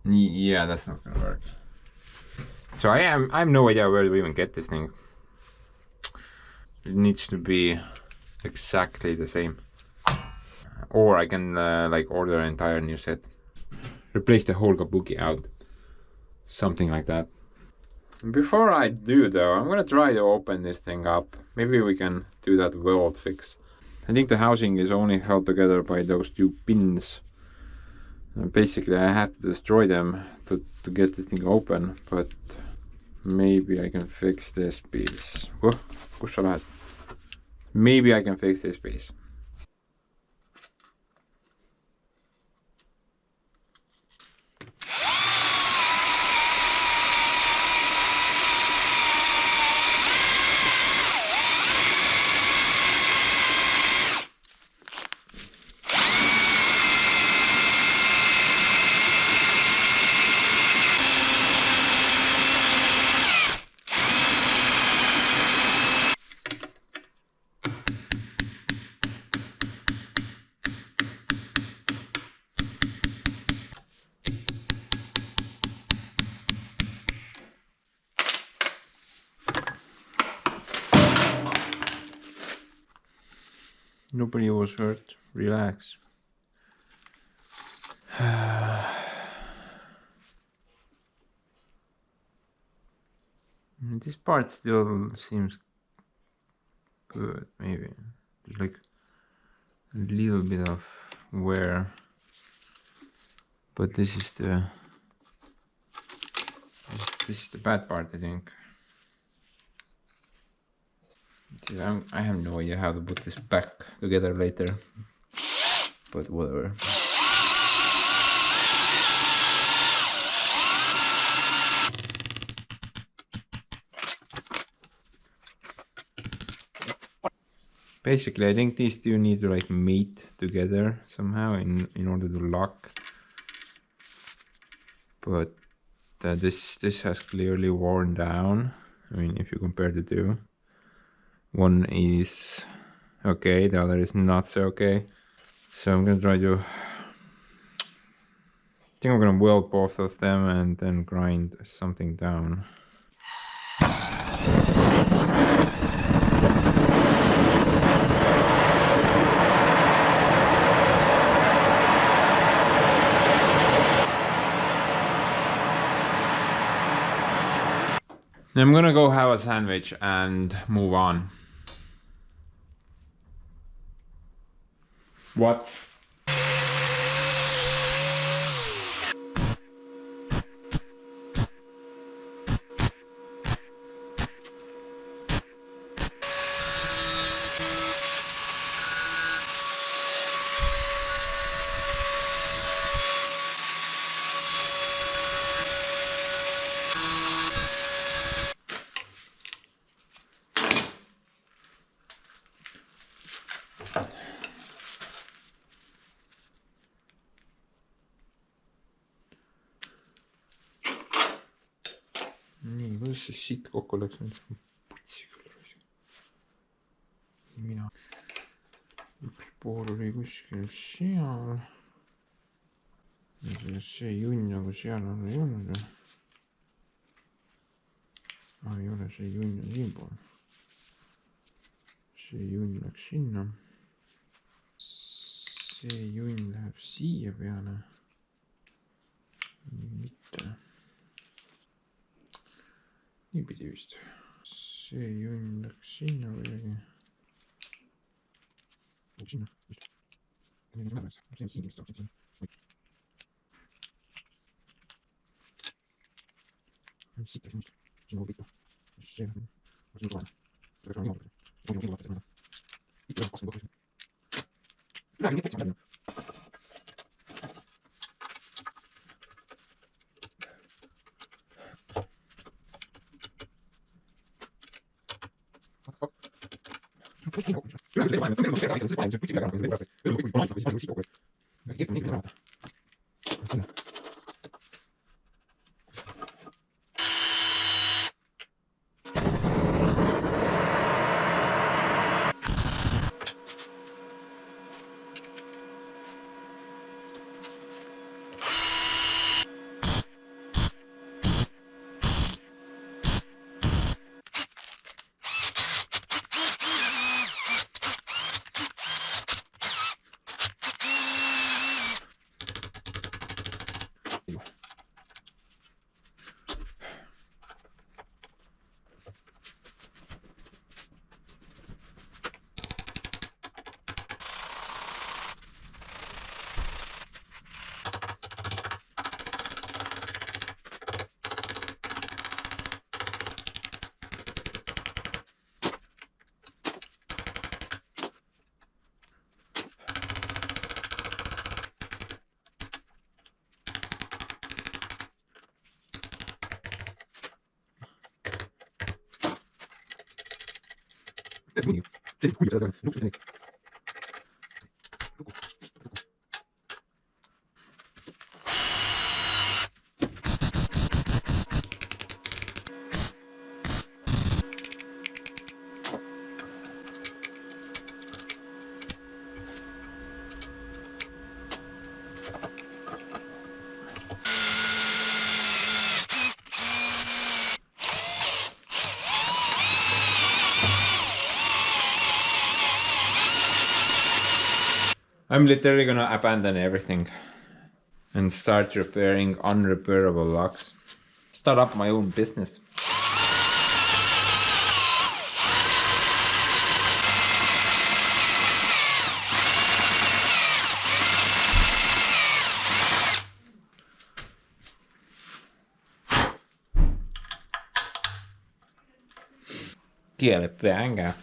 Yeah, that's not gonna work. So I have no idea where to even get this thing. It needs to be exactly the same. Or I can like order an entire new set. Replace the whole kabuki out. Something like that. Before I do though, I'm gonna try to open this thing up. Maybe we can do that weld fix. I think the housing is only held together by those two pins. Basically I have to destroy them to get this thing open, but maybe I can fix this piece. Whoa, kus sa lähed? Maybe I can fix this piece. Nobody was hurt. Relax. This part still seems good, maybe. There's like a little bit of wear. But this is the bad part, I think. I have no idea how to put this back together later, but whatever. Basically, I think these two need to like mate together somehow in order to lock. But this has clearly worn down. I mean, if you compare the two, one is okay, the other is not so okay. So I'm gonna try to. I think I'm gonna weld both of them and then grind something down. I'm gonna go have a sandwich and move on. What? nii, kuidas see siit kokku läks nüüd? Putsi küll raisk. Mina. Üks pool oli kuskil seal. Ja see junn nagu seal all ei olnud. Ei ole, see junn on siin pool. See junn läks sinna. See junn läheb siia peale. niipidi vist. see junn läks sinna kuidagi. Sinna.
I'm literally gonna abandon everything and start repairing unrepairable locks. Start up my own business. Kieleppää ängää.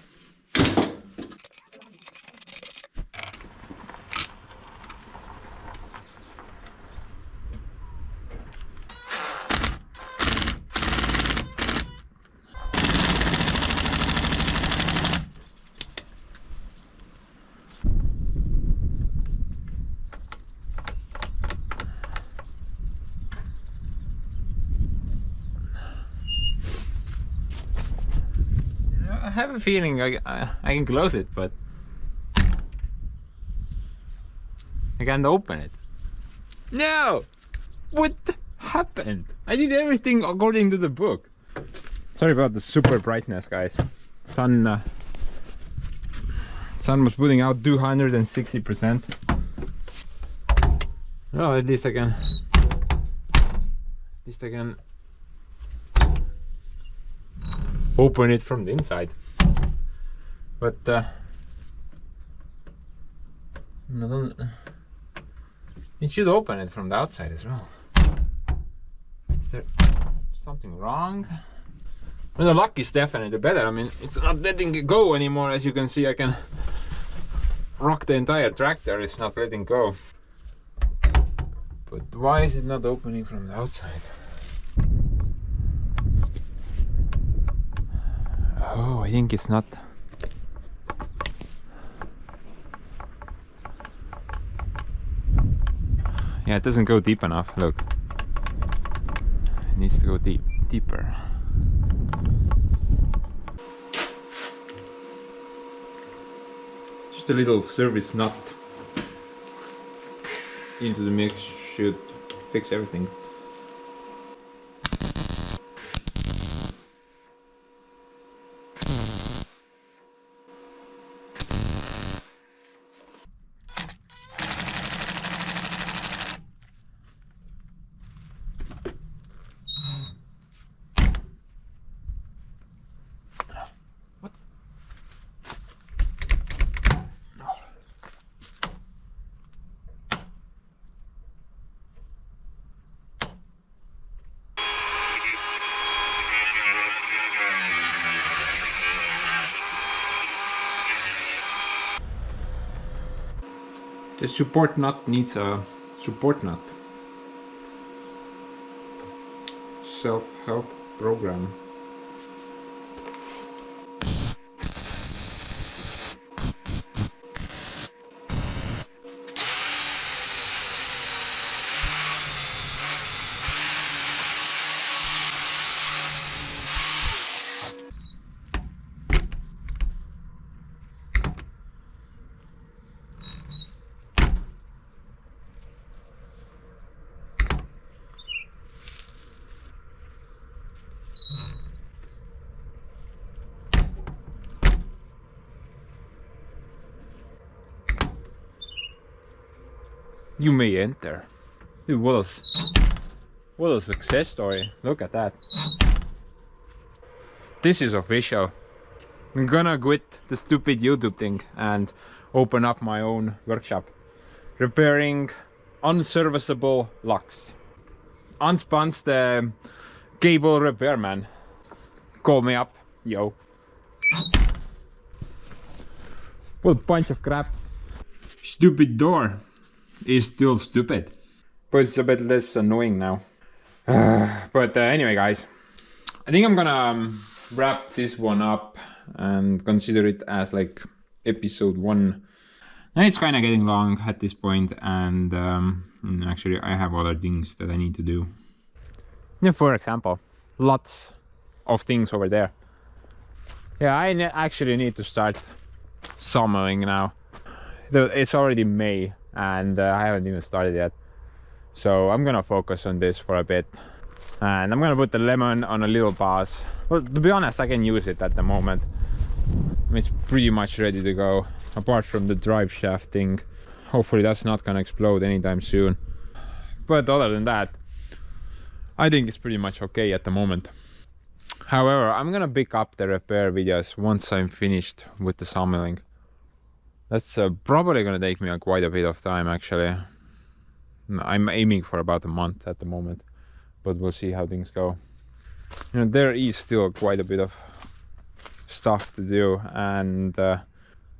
I have a feeling I can close it, but I can't open it. No! What happened? I did everything according to the book. Sorry about the super brightness, guys. Sun was putting out 260%. Well, at least I can open it from the inside. But it should open it from the outside as well. Is there something wrong? Well, the lock is definitely better. I mean, it's not letting it go anymore. As you can see, I can rock the entire tractor. It's not letting go. But why is it not opening from the outside? Oh, I think it's not. Yeah, it doesn't go deep enough. Look, it needs to go deeper. Just a little service nut into the mix should fix everything.
The support nut needs a support nut. Self-help program.
You may enter. Dude, what a success story. Look at that. This is official. I'm gonna quit the stupid YouTube thing and open up my own workshop. Repairing unserviceable locks. Unspun's the cable repairman. Call me up, yo. What a bunch of crap.
Stupid door is still stupid.
But it's a bit less annoying now. But anyway, guys, I think I'm gonna wrap this one up and consider it as like episode 1.
And it's kind of getting long at this point, and actually I have other things that I need to do.
Yeah, for example, lots of things over there. Yeah, I actually need to start sawmilling now. It's already May and I haven't even started yet. So I'm gonna focus on this for a bit. And I'm gonna put the lemon on a little bus. Well, to be honest, I can use it at the moment. It's pretty much ready to go, apart from the drive shaft thing. Hopefully that's not gonna explode anytime soon. But other than that, I think it's pretty much okay at the moment. However, I'm gonna pick up the repair videos once I'm finished with the sawmilling. That's probably gonna take me quite a bit of time, actually. I'm aiming for about a month at the moment, but we'll see how things go. You know, there is still quite a bit of stuff to do, and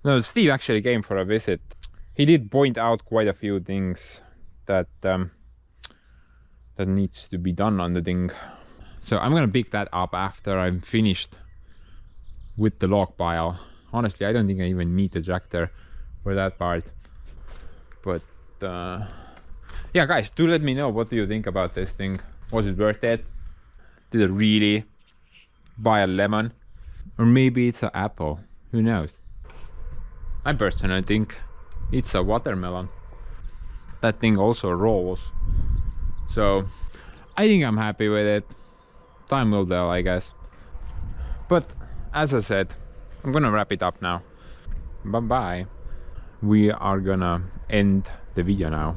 no, Steve actually came for a visit. He did point out quite a few things that that needs to be done on the thing. So I'm gonna pick that up after I'm finished with the log pile. Honestly, I don't think I even need the tractor for that part. But yeah, guys, do let me know, what do you think about this thing? Was it worth it? Did I really buy a lemon?
Or maybe it's an apple, who knows?
I personally think it's a watermelon. That thing also rolls. So I think I'm happy with it. Time will tell, I guess. But as I said, I'm gonna wrap it up now. Bye bye. We are gonna end the video now.